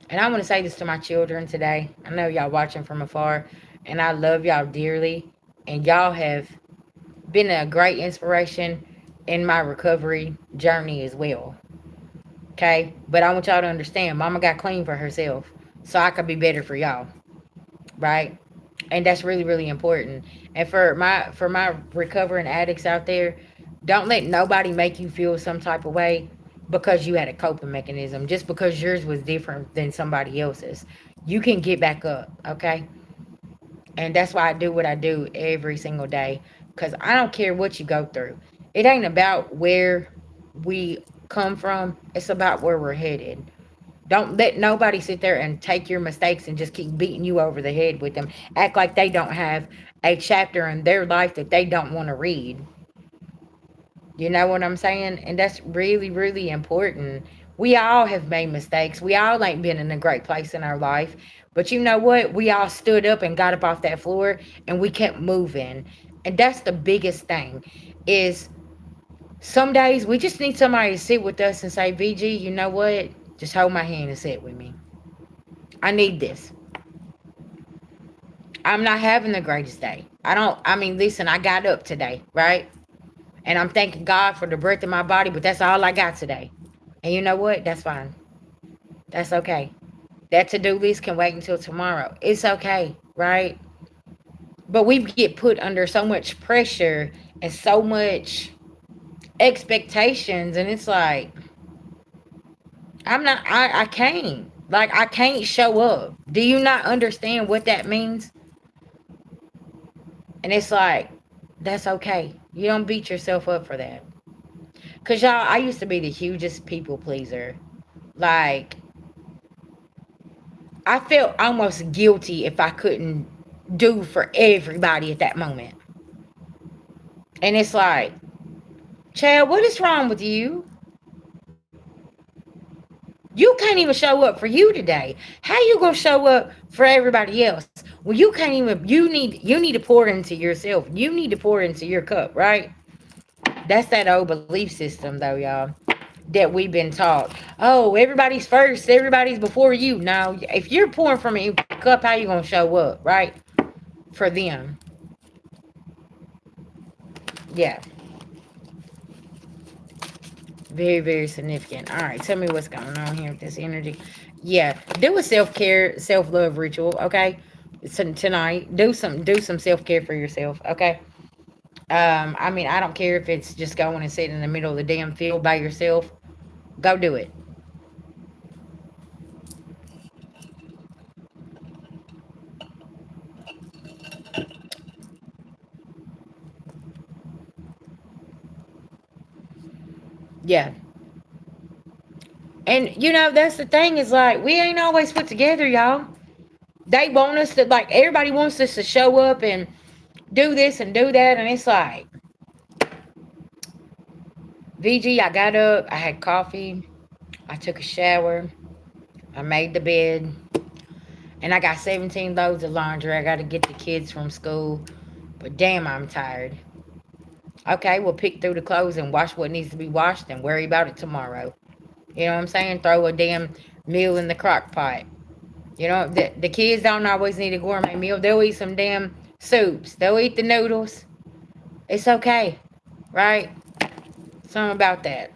And I want to say this to my children today. I know y'all watching from afar, and I love y'all dearly. And y'all have been a great inspiration in my recovery journey as well. Okay? But I want y'all to understand, mama got clean for herself. So I could be better for y'all. Right? And that's really, really important. And for my recovering addicts out there, don't let nobody make you feel some type of way because you had a coping mechanism. Just because yours was different than somebody else's. You can get back up, okay? And that's why I do what I do every single day. Because I don't care what you go through. It ain't about where we come from, it's about where we're headed. Don't let nobody sit there and take your mistakes and just keep beating you over the head with them. Act like they don't have a chapter in their life that they don't want to read. You know what I'm saying? And that's really, really important. We all have made mistakes. We all ain't been in a great place in our life. But you know what? We all stood up and got up off that floor and we kept moving. And that's the biggest thing is some days we just need somebody to sit with us and say, VG, you know what? Just hold my hand and sit with me. I need this. I'm not having the greatest day. I mean, listen, I got up today, right? And I'm thanking God for the breath in my body, but that's all I got today. And you know what? That's fine. That's okay. That to-do list can wait until tomorrow. It's okay, right? But we get put under so much pressure and so much expectations, and it's like, I can't. Like, I can't show up. Do you not understand what that means? And it's like, that's okay. You don't beat yourself up for that. Because, y'all, I used to be the hugest people pleaser. Like, I felt almost guilty if I couldn't do for everybody at that moment. And it's like, Chad, what is wrong with you? You can't even show up for you today. How you gonna show up for everybody else? Well, you can't even. You need to pour into yourself. You need to pour into your cup, right? That's that old belief system, though, y'all. That we've been taught. Oh, everybody's first. Everybody's before you. No, if you're pouring from a cup, how you gonna show up, right? For them. Yeah. Very, very significant. All right, tell me what's going on here with this energy. Yeah, do a self-care, self-love ritual, okay? Tonight, do some self-care for yourself, okay? I mean, I don't care if it's just going and sitting in the middle of the damn field by yourself. Go do it. Yeah. And you know, that's the thing is like we ain't always put together, y'all. They want us to like everybody wants us to show up and do this and do that, and it's like VG, I got up, I had coffee, I took a shower, I made the bed, and I got 17 loads of laundry. I got to get the kids from school, but damn, I'm tired. Okay, we'll pick through the clothes and wash what needs to be washed and worry about it tomorrow. You know what I'm saying? Throw a damn meal in the crock pot. You know, the kids don't always need a gourmet meal. They'll eat some damn soups. They'll eat the noodles. It's okay, right? Something about that.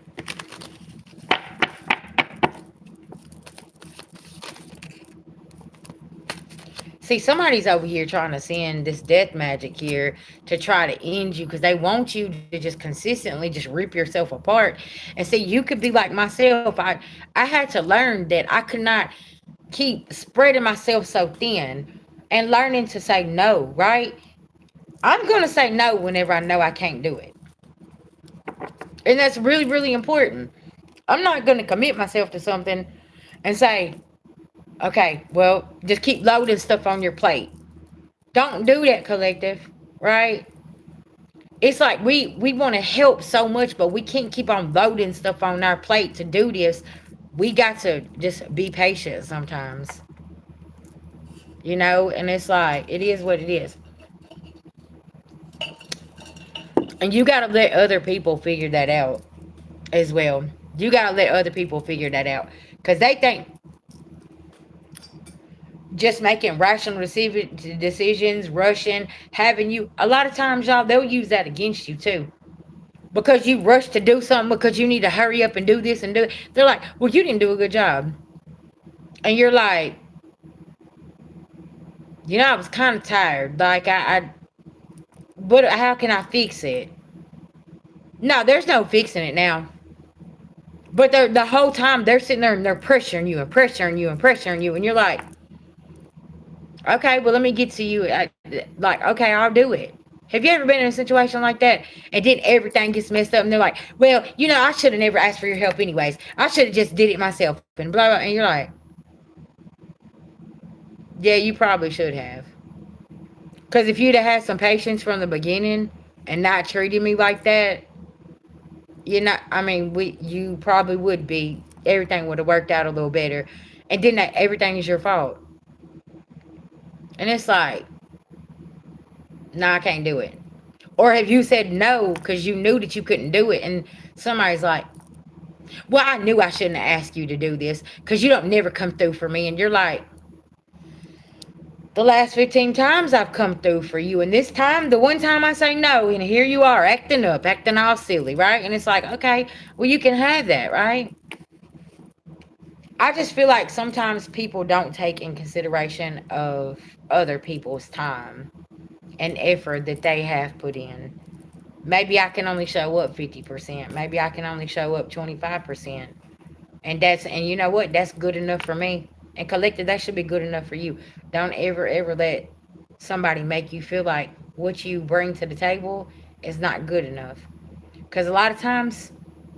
See, somebody's over here trying to send this death magic here to try to end you because they want you to just consistently just rip yourself apart. And see, you could be like myself. I had to learn that I could not keep spreading myself so thin and learning to say no, right? I'm going to say no whenever I know I can't do it. And that's really, really important. I'm not going to commit myself to something and say, okay, well, just keep loading stuff on your plate. Don't do that, collective, right? It's like we want to help so much, but we can't keep on loading stuff on our plate to do this. We got to just be patient sometimes, and it's like, it is what it is. And you got to let other people figure that out as well. You got to let other people figure that out because they think just making rational decisions, rushing, having you, a lot of times, y'all, they'll use that against you too. Because you rush to do something because you need to hurry up and do this and do it. They're like, well, you didn't do a good job. And you're like, I was kind of tired. Like, but how can I fix it? No, there's no fixing it now. But the whole time they're sitting there and they're pressuring you and pressuring you and pressuring you. And you're like, okay, well, let me get to you. Like, okay, I'll do it. Have you ever been in a situation like that and then everything gets messed up and they're like, well, I should have never asked for your help anyways. I should have just did it myself and blah blah. And you're like, yeah, you probably should have. Because if you'd have had some patience from the beginning and not treated me like that, you're not. I mean, you probably would be. Everything would have worked out a little better. And then everything is your fault. And it's like, nah, I can't do it. Or have you said no because you knew that you couldn't do it, and somebody's like, well, I knew I shouldn't have asked you to do this because you don't never come through for me. And you're like, the last 15 times I've come through for you. And this time, the one time I say no, and here you are acting up, acting all silly, right? And it's like, okay, well, you can have that, right? I just feel like sometimes people don't take in consideration of other people's time and effort that they have put in. Maybe I can only show up 50%. Maybe I can only show up 25%. And you know what? That's good enough for me. And collective, that should be good enough for you. Don't ever let somebody make you feel like what you bring to the table is not good enough. Because a lot of times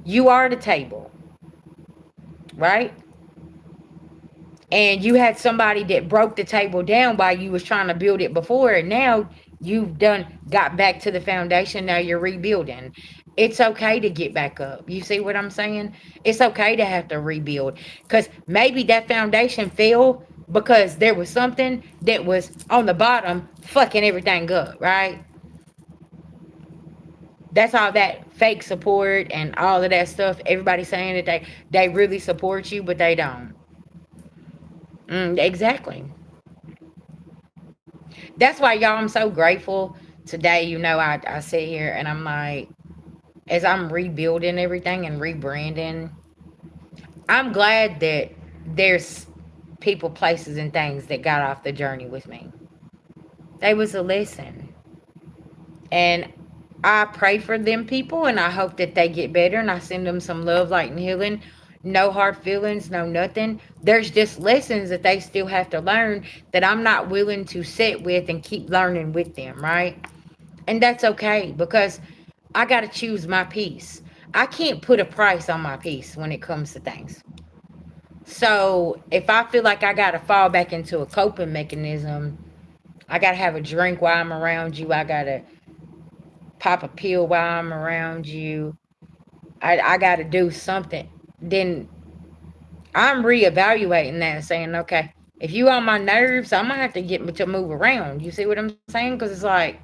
you are the table, right? And you had somebody that broke the table down while you was trying to build it before, and now you've done got back to the foundation. Now you're rebuilding. It's okay to get back up. You see what I'm saying? It's okay to have to rebuild, because maybe that foundation fell because there was something that was on the bottom fucking everything up, right? That's all that fake support and all of that stuff. Everybody saying that they really support you, but they don't. Exactly. That's why, y'all, I'm so grateful today. I sit here and I'm like, as I'm rebuilding everything and rebranding, I'm glad that there's people, places, and things that got off the journey with me. They was a lesson. And I pray for them people and I hope that they get better, and I send them some love, light, and healing. No hard feelings, no nothing. There's just lessons that they still have to learn that I'm not willing to sit with and keep learning with them, right? And that's okay, because I got to choose my peace. I can't put a price on my peace when it comes to things. So if I feel like I got to fall back into a coping mechanism, I got to have a drink while I'm around you. I got to pop a pill while I'm around you. I got to do something. Then I'm reevaluating that, saying, okay, if you on my nerves, I'm gonna have to get to move around. You see what I'm saying? Because it's like,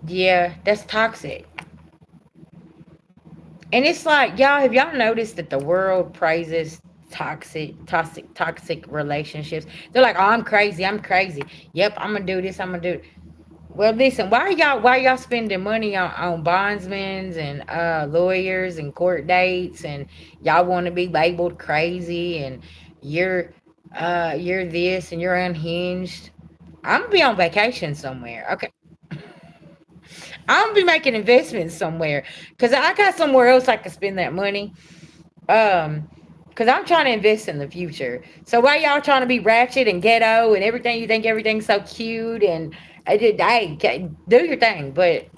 yeah, that's toxic. And it's like, y'all, have y'all noticed that the world praises toxic relationships? They're like, oh, I'm crazy, I'm crazy. Yep, I'm gonna do this, I'm gonna do it. Well, listen, why y'all spending money on bondsmen and lawyers and court dates, and y'all want to be labeled crazy, and you're you're this and you're unhinged? I'm gonna be on vacation somewhere. Okay, I'm gonna be making investments somewhere because I got somewhere else I can spend that money. Um, because I'm trying to invest in the future. So why y'all trying to be ratchet and ghetto and everything? You think everything's so cute and I did. Hey, do your thing. But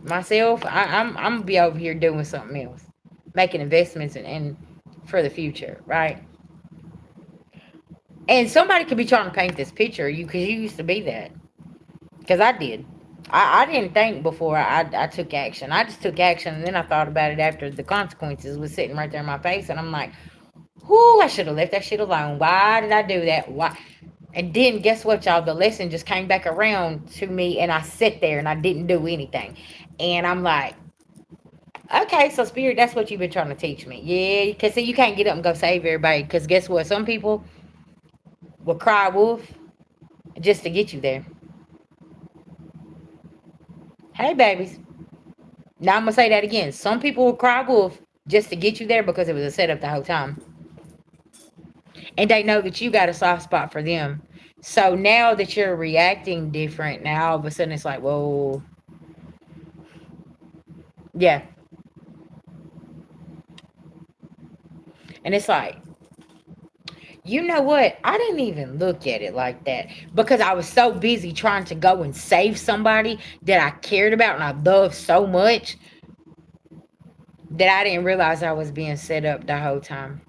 myself, I'm gonna be over here doing something else, making investments and for the future, right? And somebody could be trying to paint this picture of you because you used to be that. Because I did. I didn't think before I took action. I just took action, and then I thought about it after the consequences was sitting right there in my face, and I'm like, whoo, I should have left that shit alone. Why did I do that? Why? And then guess what, y'all? The lesson just came back around to me, and I sat there and I didn't do anything. And I'm like, okay, so spirit, that's what you've been trying to teach me. Yeah, because see, you can't get up and go save everybody. Because guess what? Some people will cry wolf just to get you there. Hey, babies. Now I'm gonna say that again. Some people will cry wolf just to get you there because it was a setup the whole time, and they know that you got a soft spot for them. So now that you're reacting different, now all of a sudden it's like, whoa, yeah, and it's like You know what? I didn't even look at it like that because I was so busy trying to go and save somebody that I cared about and I loved so much that I didn't realize I was being set up the whole time.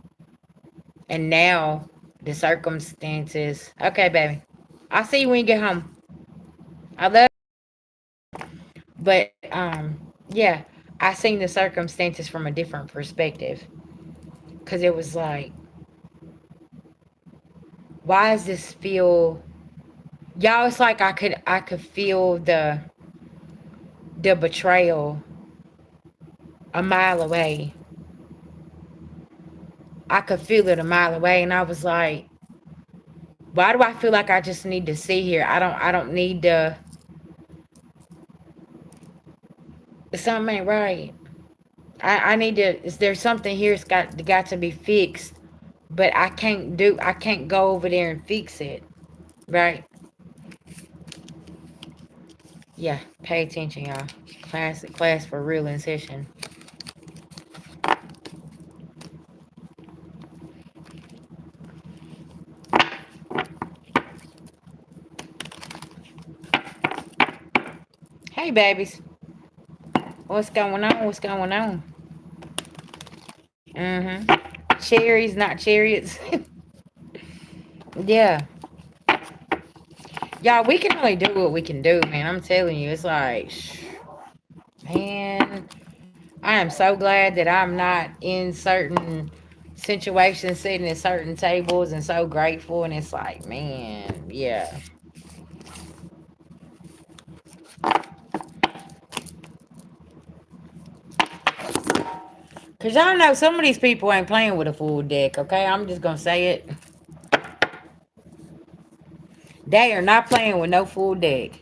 And now the circumstances. Okay, baby. I'll see you when you get home. I love but yeah, I seen the circumstances from a different perspective. Cause it was like, why does this feel y'all, it's like I could feel the betrayal a mile away. I could feel it a mile away and I was like, why do I feel like I just need to sit here? I don't need to. Something ain't right. I need to. Is there something here? It's got to be fixed, but I can't go over there and fix it. Right? Yeah. Pay attention, y'all. Class for real in session. Hey, babies. What's going on? What's going on? Cherries, not chariots. Yeah. Y'all, we can only do what we can do, man. I'm telling you, it's like, man, I am so glad that I'm not in certain situations, sitting at certain tables, and so grateful. And it's like, man, yeah. Because y'all know some of these people ain't playing with a full deck, okay? I'm just going to say it. They are not playing with no full deck.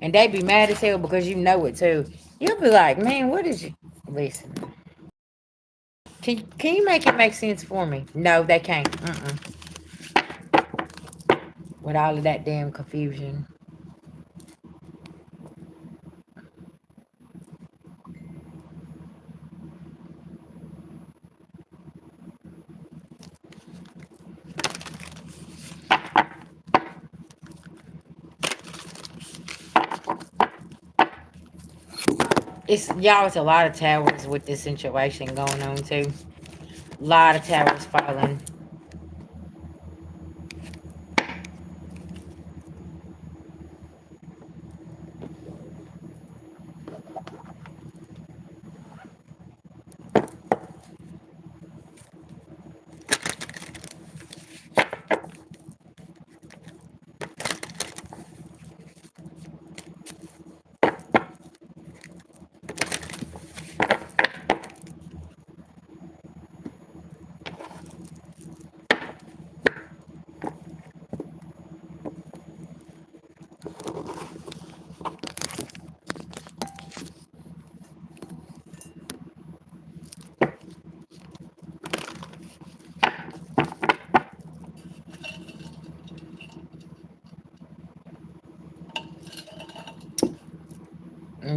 And they be mad as hell because you know it too. You'll be like, man, what is you? Listen, can you make it make sense for me? No, they can't. With all of that damn confusion. It's y'all. It's a lot of towers with this situation going on too. A lot of towers falling.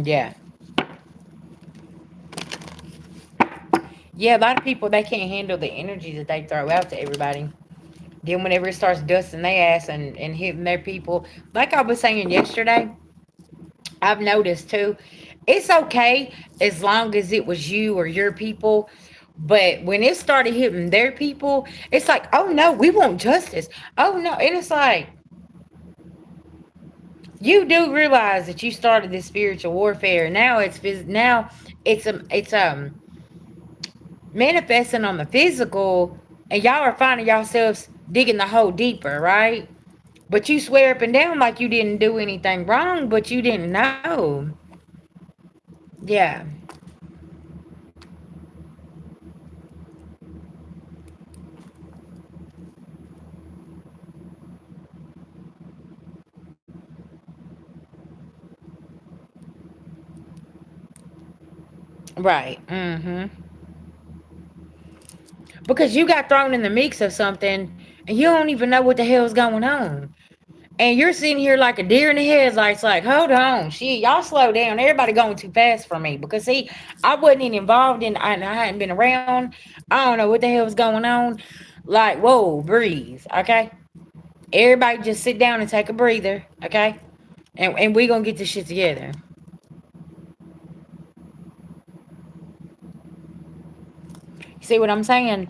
Yeah, yeah. A lot of people they can't handle the energy that they throw out to everybody. Then whenever it starts dusting their ass and hitting their people, like I was saying yesterday, I've noticed too, it's okay as long as it was you or your people. But when it started hitting their people, it's like, oh no, we want justice. Oh no. And it's like, you do realize that you started this spiritual warfare. Now now it's manifesting on the physical, and y'all are finding yourselves digging the hole deeper, right? But you swear up and down like you didn't do anything wrong, but you didn't know. Yeah, right. Because you got thrown in the mix of something and you don't even know what the hell's going on. And you're sitting here like a deer in the headlights, like, hold on, shit, y'all slow down. Everybody going too fast for me. Because see, I wasn't even involved in I hadn't been around. I don't know what the hell was going on. Like, whoa, breathe, okay? Everybody just sit down and take a breather, okay? And we gonna get this shit together. See what I'm saying?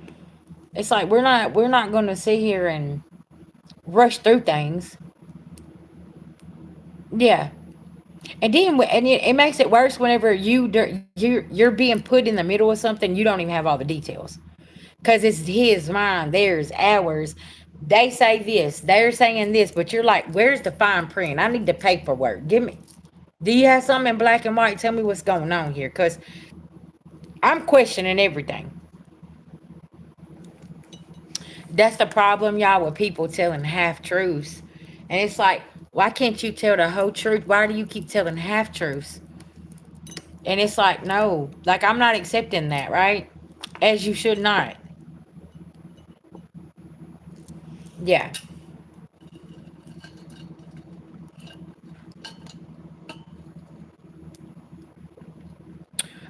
It's like we're not gonna sit here and rush through things. Yeah. And then and it makes it worse whenever you're being put in the middle of something, you don't even have all the details. Because it's his, mine, theirs, ours. They say this, they're saying this, but you're like, where's the fine print? I need the paperwork. Give me. Do you have something in black and white? Tell me what's going on here, because I'm questioning everything. That's the problem, y'all, with people telling half truths. And it's like, why can't you tell the whole truth? Why do you keep telling half truths? And it's like, no, like I'm not accepting that, right? As you should not. Yeah.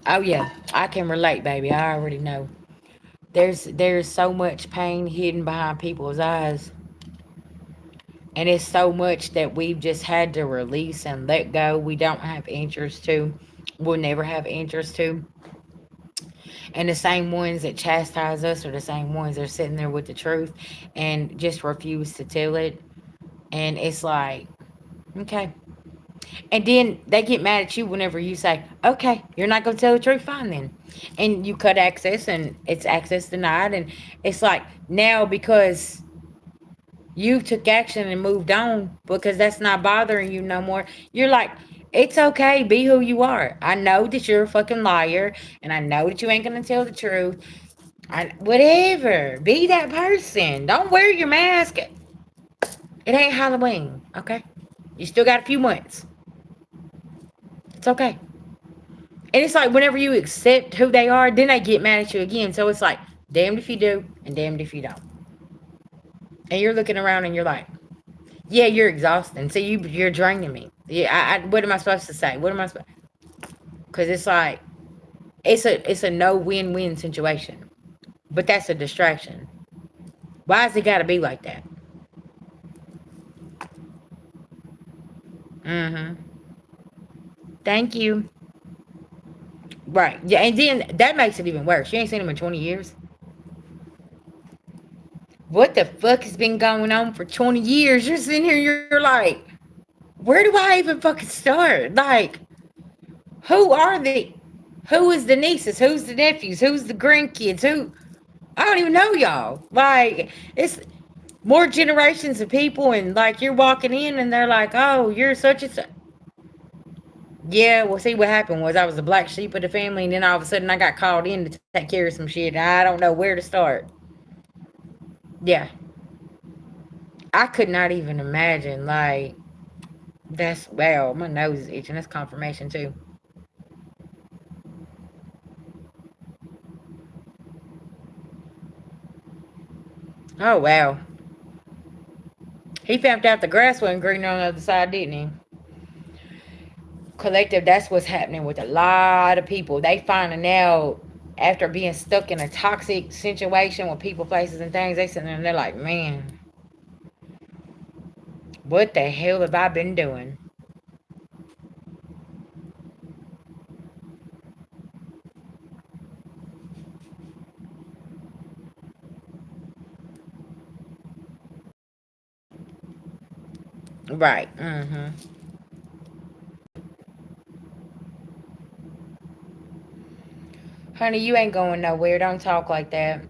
Oh yeah, I can relate, baby. I already know. There's so much pain hidden behind people's eyes, and it's so much that we've just had to release and let go. We don't have interest to. We'll never have interest to. And the same ones that chastise us are the same ones that are sitting there with the truth and just refuse to tell it. And it's like, okay. And then they get mad at you whenever you say, okay, you're not going to tell the truth, fine then. And you cut access and it's access denied. And it's like now because you took action and moved on because that's not bothering you no more, you're like, it's okay, be who you are. I know that you're a fucking liar and I know that you ain't going to tell the truth. Whatever. Be that person. Don't wear your mask. It ain't Halloween, okay? You still got a few months. It's okay. And it's like whenever you accept who they are, then they get mad at you again. So it's like, damned if you do and damned if you don't. And you're looking around and you're like, yeah, you're exhausting. So you're draining me. Yeah, what am I supposed to say? What am I supposed? Because it's like it's a no win-win situation. But that's a distraction. Why has it got to be like that? Mm-hmm. Thank you. Right. Yeah, and then that makes it even worse. You ain't seen him in 20 years. What the fuck has been going on for 20 years? You're sitting here, you're like, where do I even fucking start? Like, who are the, who is the nieces? Who's the nephews? Who's the grandkids? Who, I don't even know y'all. Like, it's more generations of people, and like you're walking in and they're like, oh, you're such and such. Yeah, well, see, what happened was I was the black sheep of the family, and then all of a sudden I got called in to take care of some shit, and I don't know where to start. Yeah, I could not even imagine. Like, that's, wow, my nose is itching. That's confirmation, too. Oh, wow. He found out the grass wasn't green on the other side, didn't he? Collective, that's what's happening with a lot of people. They finding out after being stuck in a toxic situation with people, places, and things. They sitting there and they're like, man, what the hell have I been doing? Right. Mm-hmm. Honey, you ain't going nowhere. Don't talk like that.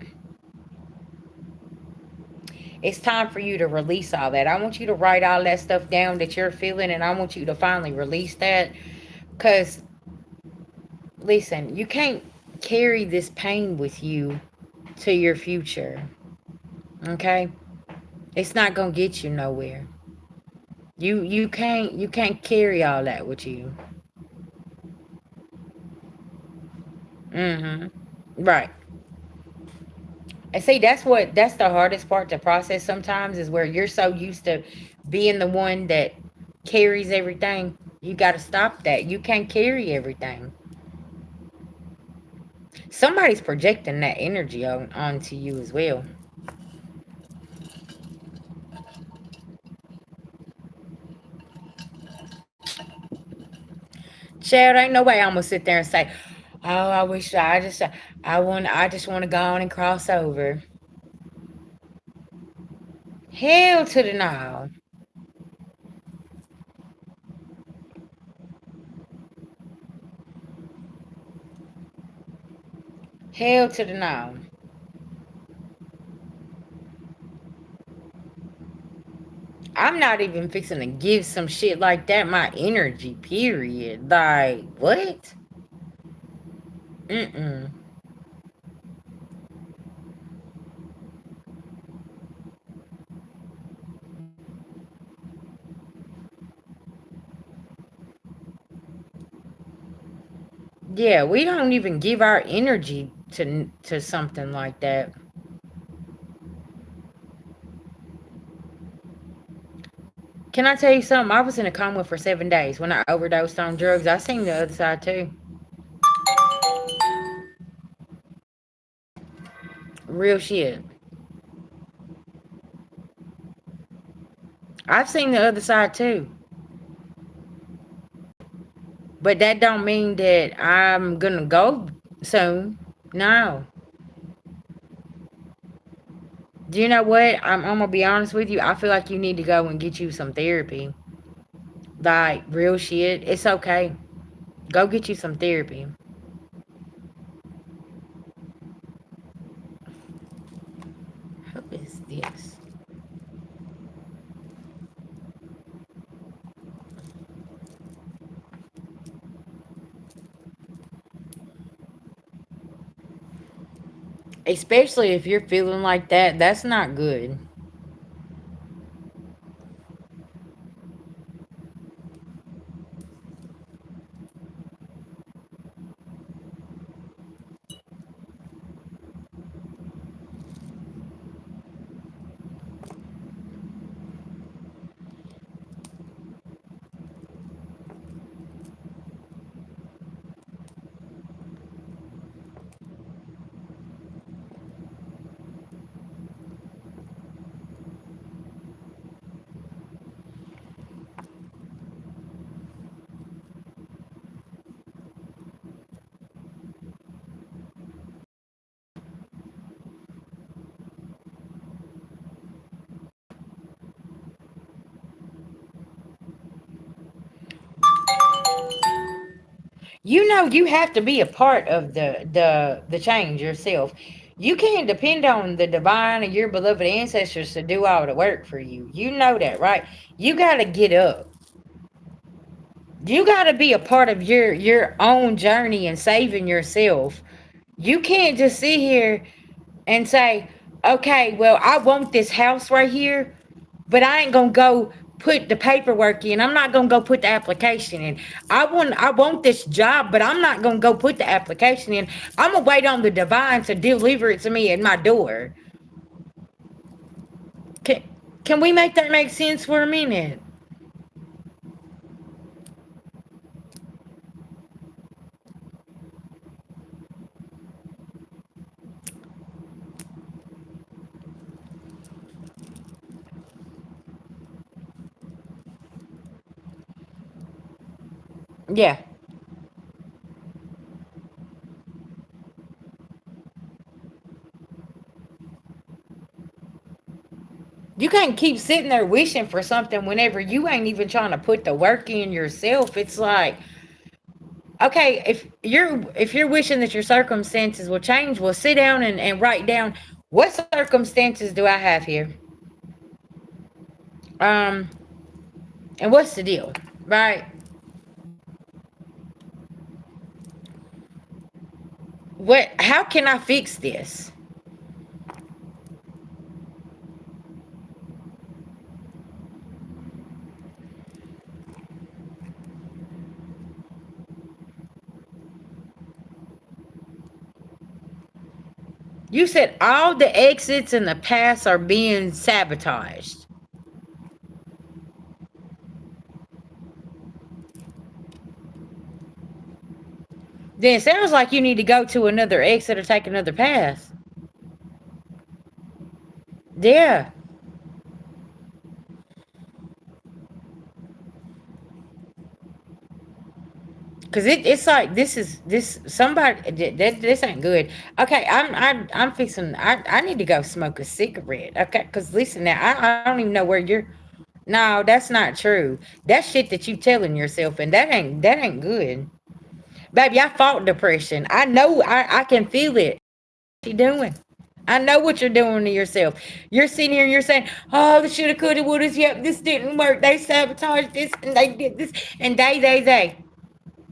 It's time for you to release all that. I want you to write all that stuff down that you're feeling, and I want you to finally release that. Because, listen, you can't carry this pain with you to your future. Okay? It's not gonna get you nowhere. You can't carry all that with you. Mm-hmm. Right. And see, that's the hardest part to process sometimes is where you're so used to being the one that carries everything. You got to stop that. You can't carry everything. Somebody's projecting that energy onto you as well. Chad, ain't no way I'm gonna sit there and say, "Oh, I wish I just want to go on and cross over." Hell to the no. Hell to the no. I'm not even fixing to give some shit like that my energy. Period. Like what? Mm-mm. Yeah, we don't even give our energy to something like that. Can I tell you something? I was in a coma for 7 days when I overdosed on drugs. I seen the other side too. Real shit. I've seen the other side too. But that don't mean that I'm gonna go soon. No. Do you know what? I'm gonna be honest with you. I feel like you need to go and get you some therapy. Like real shit. It's okay. Go get you some therapy. Who is this? Especially if you're feeling like that, that's not good. You know you have to be a part of the change yourself. You can't depend on the divine and your beloved ancestors to do all the work for you. You know that, right? You got to get up. You got to be a part of your own journey and saving yourself. You can't just sit here and say, okay, well, I want this house right here, but I ain't gonna go put the paperwork in. I'm not gonna go put the application in. I want this job, but I'm not gonna go put the application in. I'm gonna wait on the divine to deliver it to me at my door. Can can we make that make sense for a minute? Yeah. You can't keep sitting there wishing for something whenever you ain't even trying to put the work in yourself. It's like, okay, if you're wishing that your circumstances will change, well, sit down and write down what circumstances do I have here, um and what's the deal, right? What, how can I fix this? You said all the exits in the past are being sabotaged. Then it sounds like you need to go to another exit or take another path. Yeah. Cause it's like this somebody this ain't good. Okay, I'm fixing. I need to go smoke a cigarette. Okay, cause listen now, I don't even know where you're. No, that's not true. That's shit that you telling yourself, and that ain't good, baby. I fought depression. I know. I can feel it. What you doing? I know what you're doing to yourself. You're sitting here and you're saying, "Oh, the shoulda, coulda, woulda. Yep, this didn't work. They sabotaged this, and they did this, and they."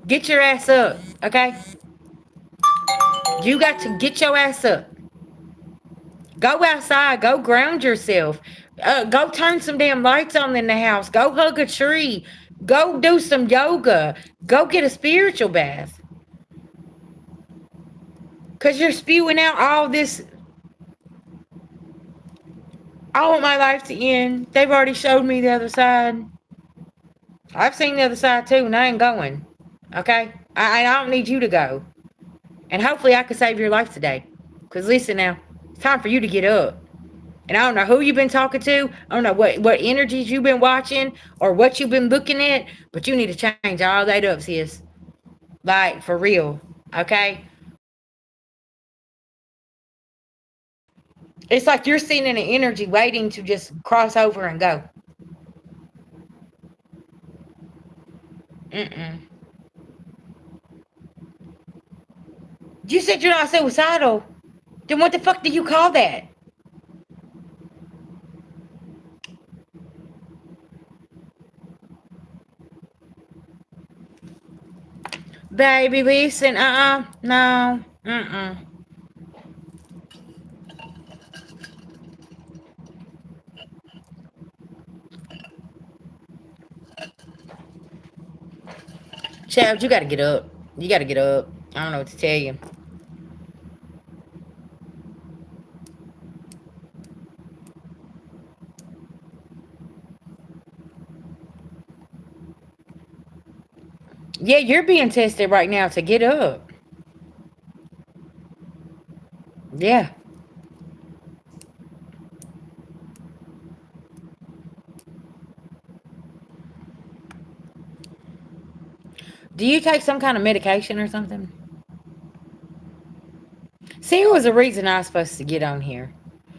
Get your ass up, okay? You got to get your ass up. Go outside. Go ground yourself. Go turn some damn lights on in the house. Go hug a tree. Go do some yoga. Go get a spiritual bath. Because you're spewing out all this. I want my life to end. They've already showed me the other side. I've seen the other side too, and I ain't going. Okay? I don't need you to go. And hopefully I can save your life today. Because listen now, it's time for you to get up. And I don't know who you've been talking to. I don't know what energies you've been watching or what you've been looking at, but you need to change all that up, sis. Like, for real. Okay? It's like you're sitting in an energy waiting to just cross over and go. Mm-mm. You said you're not suicidal. Then what the fuck do you call that? Baby, listen. No. Mm-mm. Child, you gotta get up. You gotta get up. I don't know what to tell you. Yeah, you're being tested right now to get up. Yeah. Do you take some kind of medication or something? See, it was a reason I was supposed to get on here.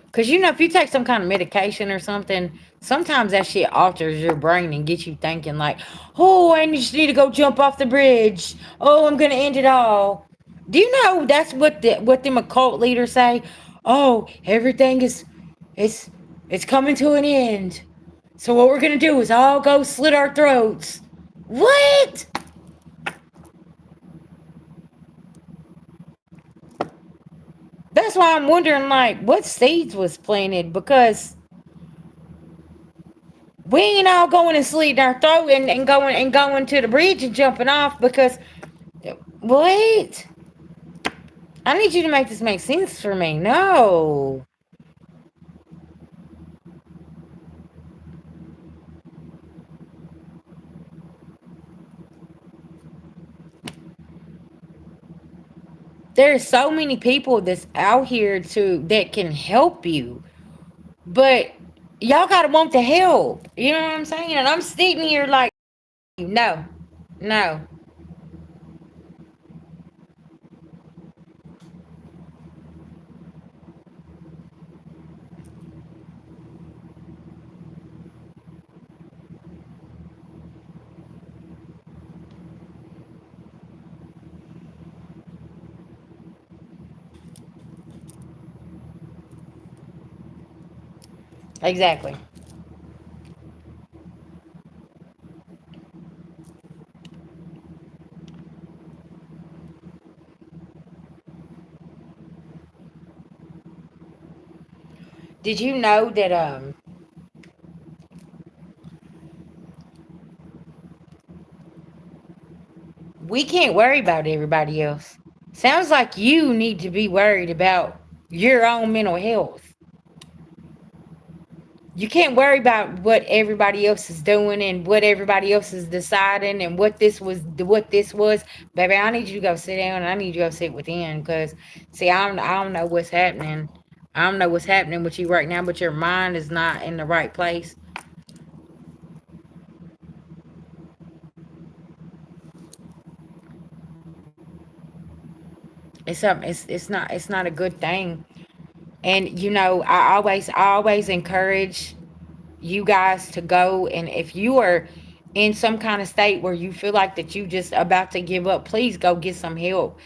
Because, if you take some kind of medication or something, sometimes that shit alters your brain and gets you thinking, like, oh, I just need to go jump off the bridge. Oh, I'm going to end it all. Do you know that's what them occult leaders say? Oh, everything it's, it's coming to an end. So what we're going to do is all go slit our throats. What? That's why I'm wondering, like, what seeds was planted, because we ain't all going and slitting our throat and going to the bridge and jumping off because what? I need you to make this make sense for me. No. There's so many people that's out here that can help you. But y'all gotta want the help. You know what I'm saying? And I'm sitting here like, no. No. Exactly. Did you know that we can't worry about everybody else? Sounds like you need to be worried about your own mental health. You can't worry about what everybody else is doing and what everybody else is deciding and what this was. Baby, I need you to go sit down and I need you to go sit within, because see, I don't know what's happening. I don't know what's happening with you right now, but your mind is not in the right place. It's not a good thing. And I always encourage you guys to go, and if you are in some kind of state where you feel like that you just about to give up, please go get some help.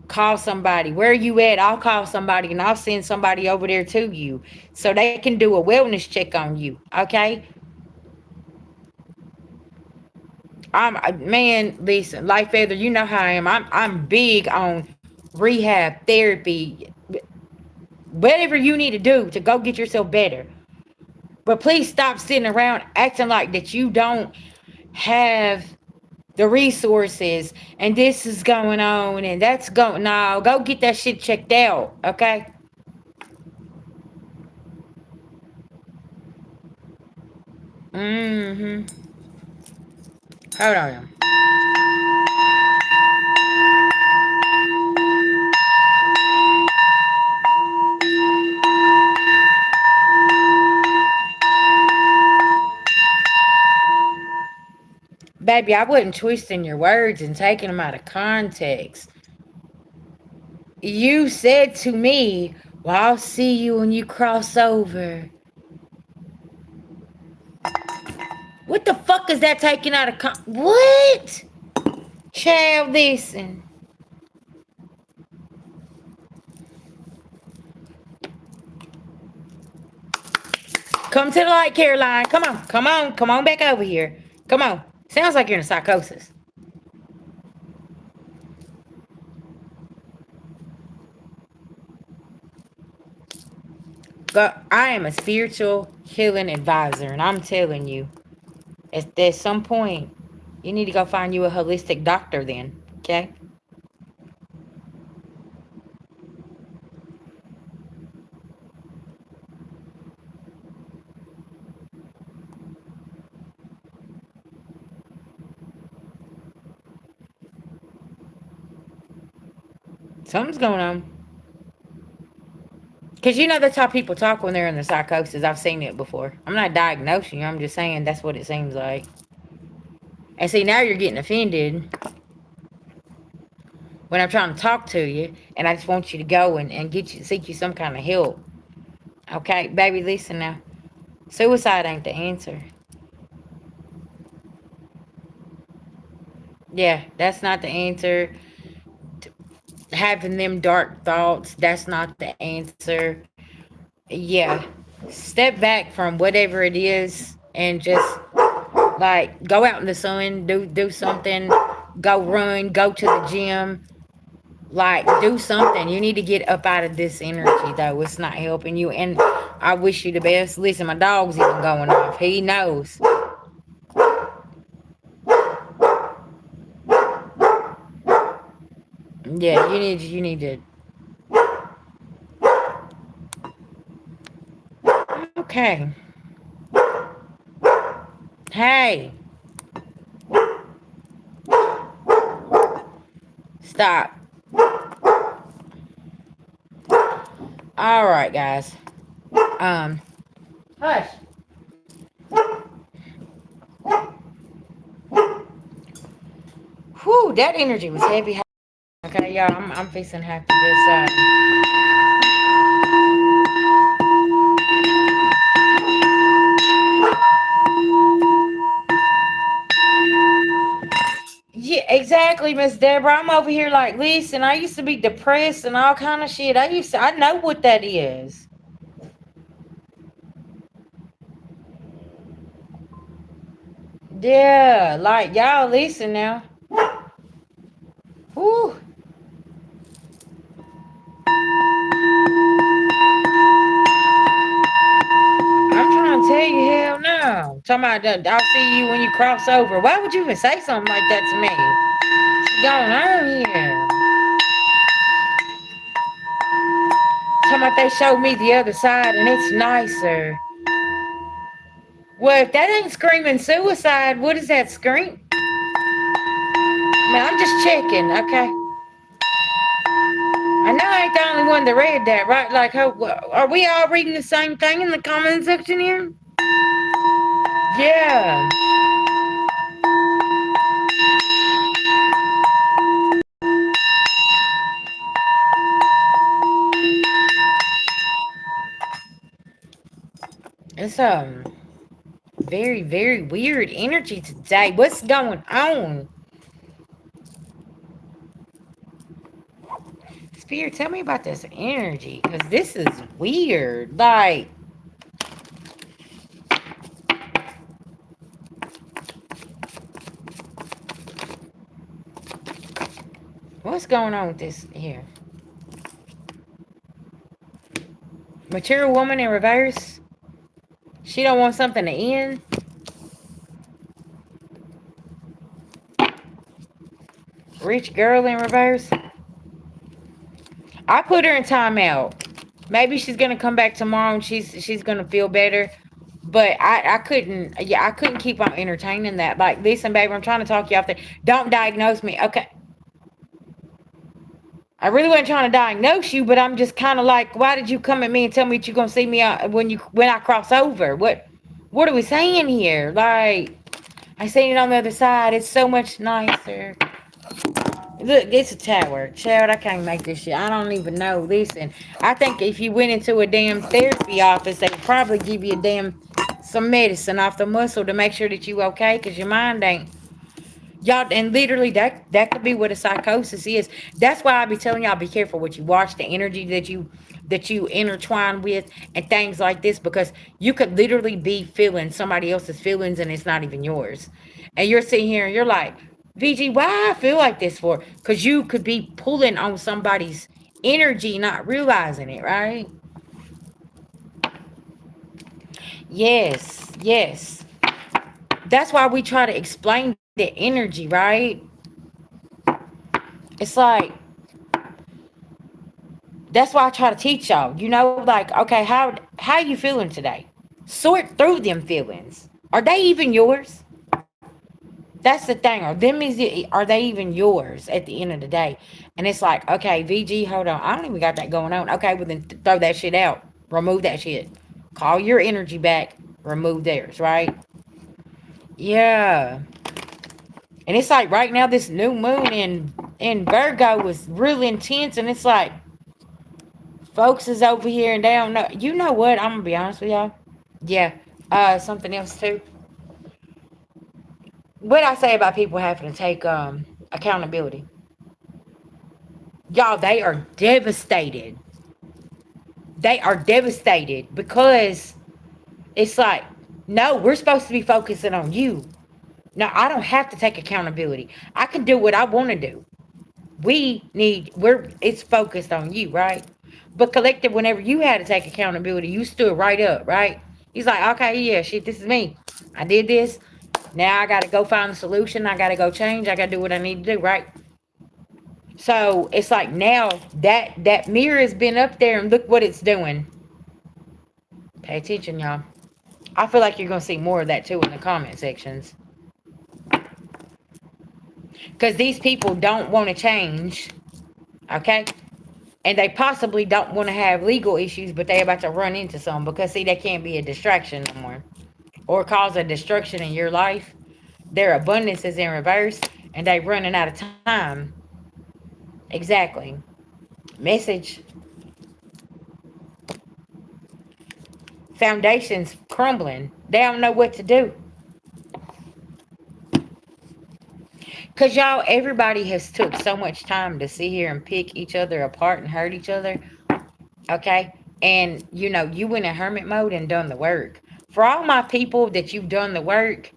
Call somebody. Where are you at? I'll call somebody and I'll send somebody over there to you so they can do a wellness check on you. Okay? Man, listen, Life Feather, you know how I am. I'm big on rehab, therapy, whatever you need to do to go get yourself better. But please stop sitting around acting like that you don't have the resources and this is going on and that's going. No, go get that shit checked out. Okay? Mm-hmm. Hold on. Baby, I wasn't twisting your words and taking them out of context. You said to me, well, I'll see you when you cross over. What the fuck is that taking out of what? Child, listen. Come to the light, Caroline. Come on, come on, come on back over here. Come on. Sounds like you're in a psychosis. But I am a spiritual healing advisor, and I'm telling you, at some point, you need to go find you a holistic doctor then, okay? Something's going on. Because that's how people talk when they're in the psychosis. I've seen it before. I'm not diagnosing you. I'm just saying that's what it seems like. And see, now you're getting offended when I'm trying to talk to you. And I just want you to go and seek you some kind of help. Okay? Baby, listen now. Suicide ain't the answer. Yeah, that's not the answer. Having them dark thoughts, that's not the answer. Yeah, step back from whatever it is and just like go out in the sun, do something, go run, go to the gym, like do something. You need to get up out of this energy though. It's not helping you, and I wish you the best. Listen, my dog's even going off. He knows. Yeah, you need to. Okay. Hey, stop. All right, guys. Um, hush. Whew, that energy was heavy. Okay, y'all, I'm fixing to have to just yeah, exactly, Miss Deborah. I'm over here like, listen, I used to be depressed and all kind of shit. I know what that is. Yeah, like y'all listen now. Whew. I'm trying to tell you, hell no. Talking about that, I'll see you when you cross over. Why would you even say something like that to me? What's going on here? Talking about they showed me the other side and it's nicer. Well, if that ain't screaming suicide, what is that scream? Man, I'm just checking, okay? I know I ain't the only one that read that, right? Like, are we all reading the same thing in the comment section here? Yeah. some very, very weird energy today. What's going on? Spirit, tell me about this energy, because this is weird. Like, what's going on with this here? Material woman in reverse. She don't want something to end. Rich girl in reverse. I put her in timeout. Maybe she's gonna come back tomorrow and she's gonna feel better. But I couldn't, yeah, I couldn't keep on entertaining that. Like, listen, baby, I'm trying to talk you off there. Don't diagnose me. Okay. I really wasn't trying to diagnose you, but I'm just kind of like, why did you come at me and tell me that you're gonna see me when I cross over? What are we saying here? Like, I seen it on the other side. It's so much nicer. Look, it's a tower. Child, I can't make this shit. I don't even know. Listen, I think if you went into a damn therapy office, they would probably give you a damn some medicine off the muscle to make sure that you okay, because your mind ain't. Y'all, and literally that could be what a psychosis is. That's why I be telling y'all, be careful what you watch, the energy that you intertwine with, and things like this, because you could literally be feeling somebody else's feelings and it's not even yours. And you're sitting here and you're like, VG, why I feel like this for? Because you could be pulling on somebody's energy, not realizing it, right? Yes, yes. That's why we try to explain the energy, right? It's like, that's why I try to teach y'all. Like, okay, how you feeling today? Sort through them feelings. Are they even yours? That's the thing. Are they even yours at the end of the day? And it's like, okay, VG, hold on. I don't even got that going on. Okay, well then throw that shit out. Remove that shit. Call your energy back. Remove theirs, right? Yeah. And it's like right now this new moon in Virgo was really intense, and it's like folks is over here and they don't know. You know what? I'm gonna be honest with y'all. Yeah. Something else too. What I say about people having to take accountability. Y'all, they are devastated. They are devastated because it's like, no, we're supposed to be focusing on you. No, I don't have to take accountability. I can do what I want to do. It's focused on you, right? But collective, whenever you had to take accountability, you stood right up, right? He's like, okay, yeah, shit, this is me. I did this. Now I gotta go find a solution. I gotta go change. I gotta do what I need to do, right? So it's like now that mirror has been up there, and look what it's doing. Pay attention, y'all. I feel like you're gonna see more of that too in the comment sections. Because these people don't want to change, okay? And they possibly don't want to have legal issues, but they're about to run into some, because see, they can't be a distraction no more or cause a destruction in your life. Their abundance is in reverse and they running out of time. Exactly. Message. Foundations crumbling. They don't know what to do. Because y'all, everybody has took so much time to sit here and pick each other apart and hurt each other. Okay? And, you went in hermit mode and done the work. For all my people that you've done the work,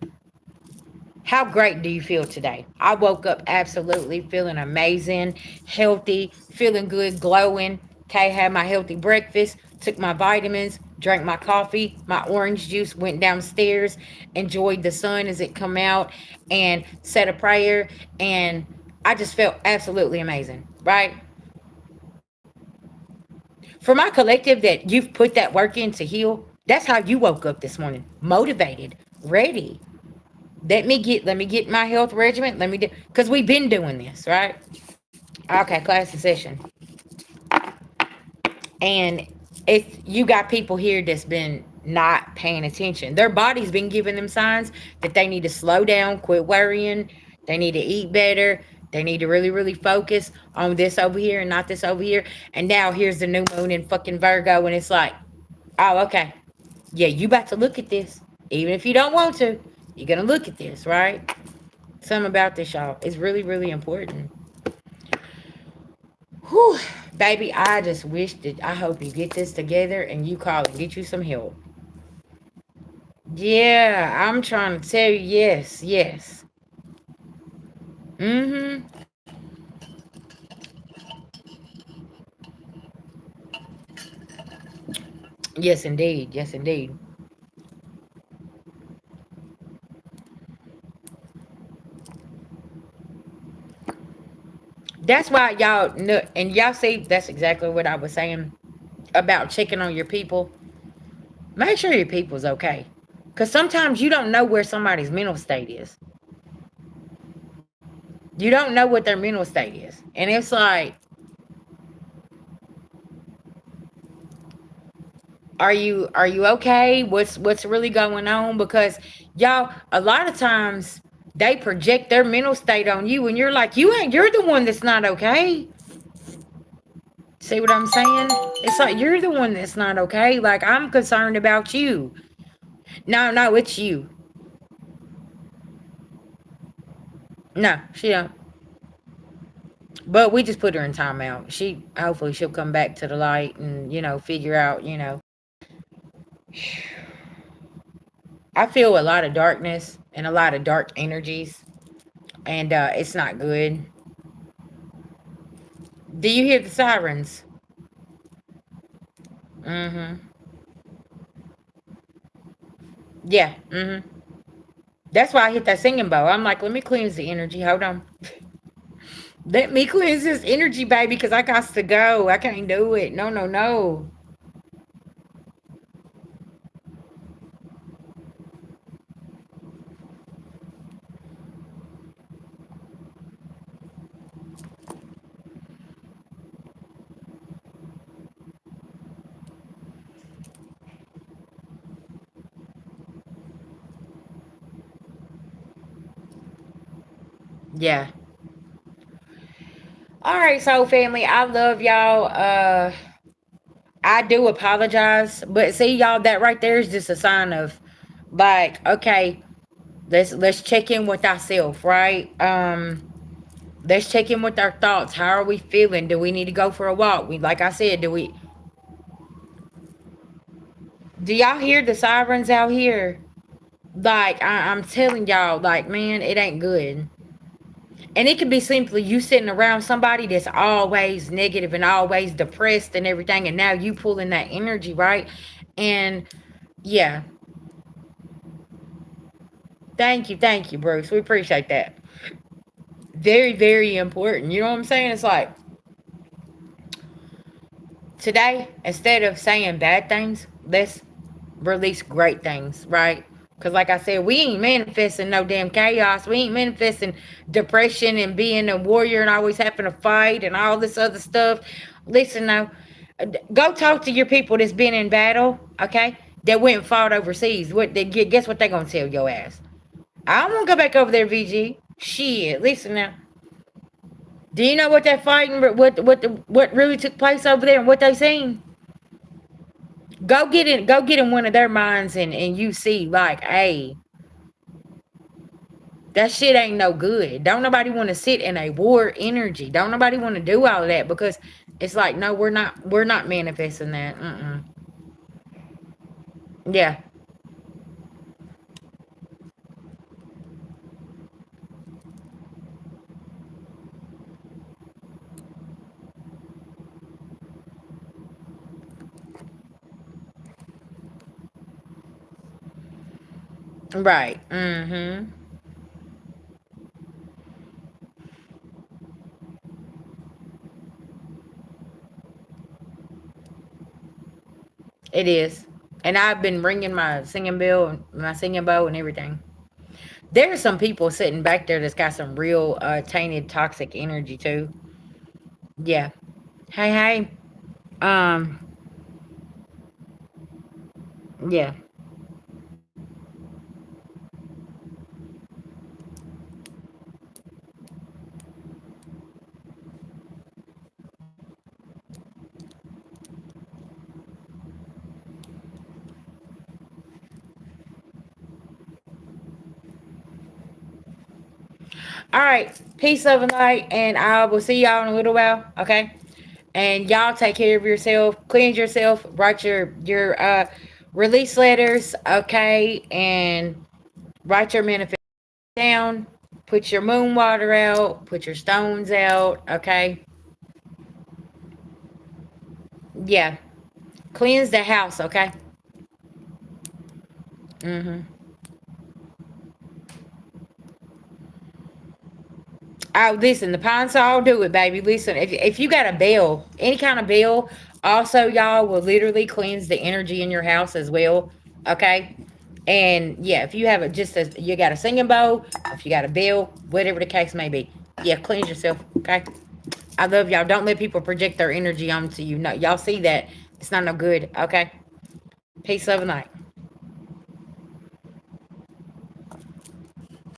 how great do you feel today? I woke up absolutely feeling amazing, healthy, feeling good, glowing. Okay, had my healthy breakfast, took my vitamins, drank my coffee, my orange juice, went downstairs, enjoyed the sun as it come out, and said a prayer, and I just felt absolutely amazing, right? For my collective that you've put that work in to heal, that's how you woke up this morning, motivated, ready. Let me get my health regimen. Let me do, because we've been doing this, right? Okay, class in session. And it's you got people here that's been not paying attention. Their body's been giving them signs that they need to slow down, quit worrying, they need to eat better, they need to really, really focus on this over here and not this over here. And now here's the new moon in fucking Virgo, and it's like, oh, okay. Yeah, you about to look at this. Even if you don't want to, you're gonna look at this, right? Something about this, y'all. It's really, really important. Whew, baby, I just wish that I hope you get this together and you call and get you some help. Yeah, I'm trying to tell you, yes, yes. Mm-hmm. Yes, indeed. Yes, indeed. That's why y'all know, and y'all see, that's exactly what I was saying about checking on your people. Make sure your people's okay. Because sometimes you don't know where somebody's mental state is. You don't know what their mental state is. And it's like, are you okay? What's really going on? Because y'all, a lot of times they project their mental state on you and you're like, you're the one that's not okay. See what I'm saying? It's like you're the one that's not okay. Like I'm concerned about you. No, no, it's you. No, she don't. But we just put her in timeout. She hopefully she'll come back to the light and figure out. I feel a lot of darkness and a lot of dark energies, and it's not good. Do you hear the sirens? Mm-hmm. Yeah. Mm-hmm. That's why I hit that singing bowl. I'm like, let me cleanse the energy. Hold on. Let me cleanse this energy, baby, because I got to go. I can't do it. No, no, no. Yeah. All right, so family, I love y'all. I do apologize, but see y'all, that right there is just a sign of like, okay, let's check in with ourselves, right? Let's check in with our thoughts. How are we feeling? Do we need to go for a walk? We like I said, do y'all hear the sirens out here? Like I'm telling y'all, like man, it ain't good. And it could be simply you sitting around somebody that's always negative and always depressed and everything, and now you pulling that energy, right? And yeah, thank you, Bruce. We appreciate that. Very, very important. You know what I'm saying? It's like today, instead of saying bad things, let's release great things, right? Because, like I said, we ain't manifesting no damn chaos. We ain't manifesting depression and being a warrior and always having to fight and all this other stuff. Listen, now, go talk to your people that's been in battle, okay? That went and fought overseas. What they guess what they gonna tell your ass? I don't want to go back over there, VG. Shit, listen now. Do you know what that fighting, what really took place over there and what they seen? Go get in one of their minds and you see like, hey, that shit ain't no good. Don't nobody want to sit in a war energy. Don't nobody want to do all of that because it's like, no, we're not manifesting that. Mm-mm. Yeah, right. Mm-hmm. It is. And I've been ringing my singing bell, my singing bow, and everything. There's some people sitting back there that's got some real tainted, toxic energy too. Yeah. Hey, hey. Um. Yeah. All right. Peace, love, and light. And I will see y'all in a little while. Okay. And y'all take care of yourself. Cleanse yourself. Write your release letters. Okay. And write your manifest down. Put your moon water out. Put your stones out. Okay. Yeah. Cleanse the house. Okay. Mm-hmm. Oh, listen, the pine saw will do it, baby. Listen, if you got a bell, any kind of bell, also y'all will literally cleanse the energy in your house as well. Okay, and yeah, if you have you got a singing bowl, if you got a bell, whatever the case may be, yeah, cleanse yourself. Okay, I love y'all. Don't let people project their energy onto you. No, y'all see that it's not no good. Okay, peace, love, and light.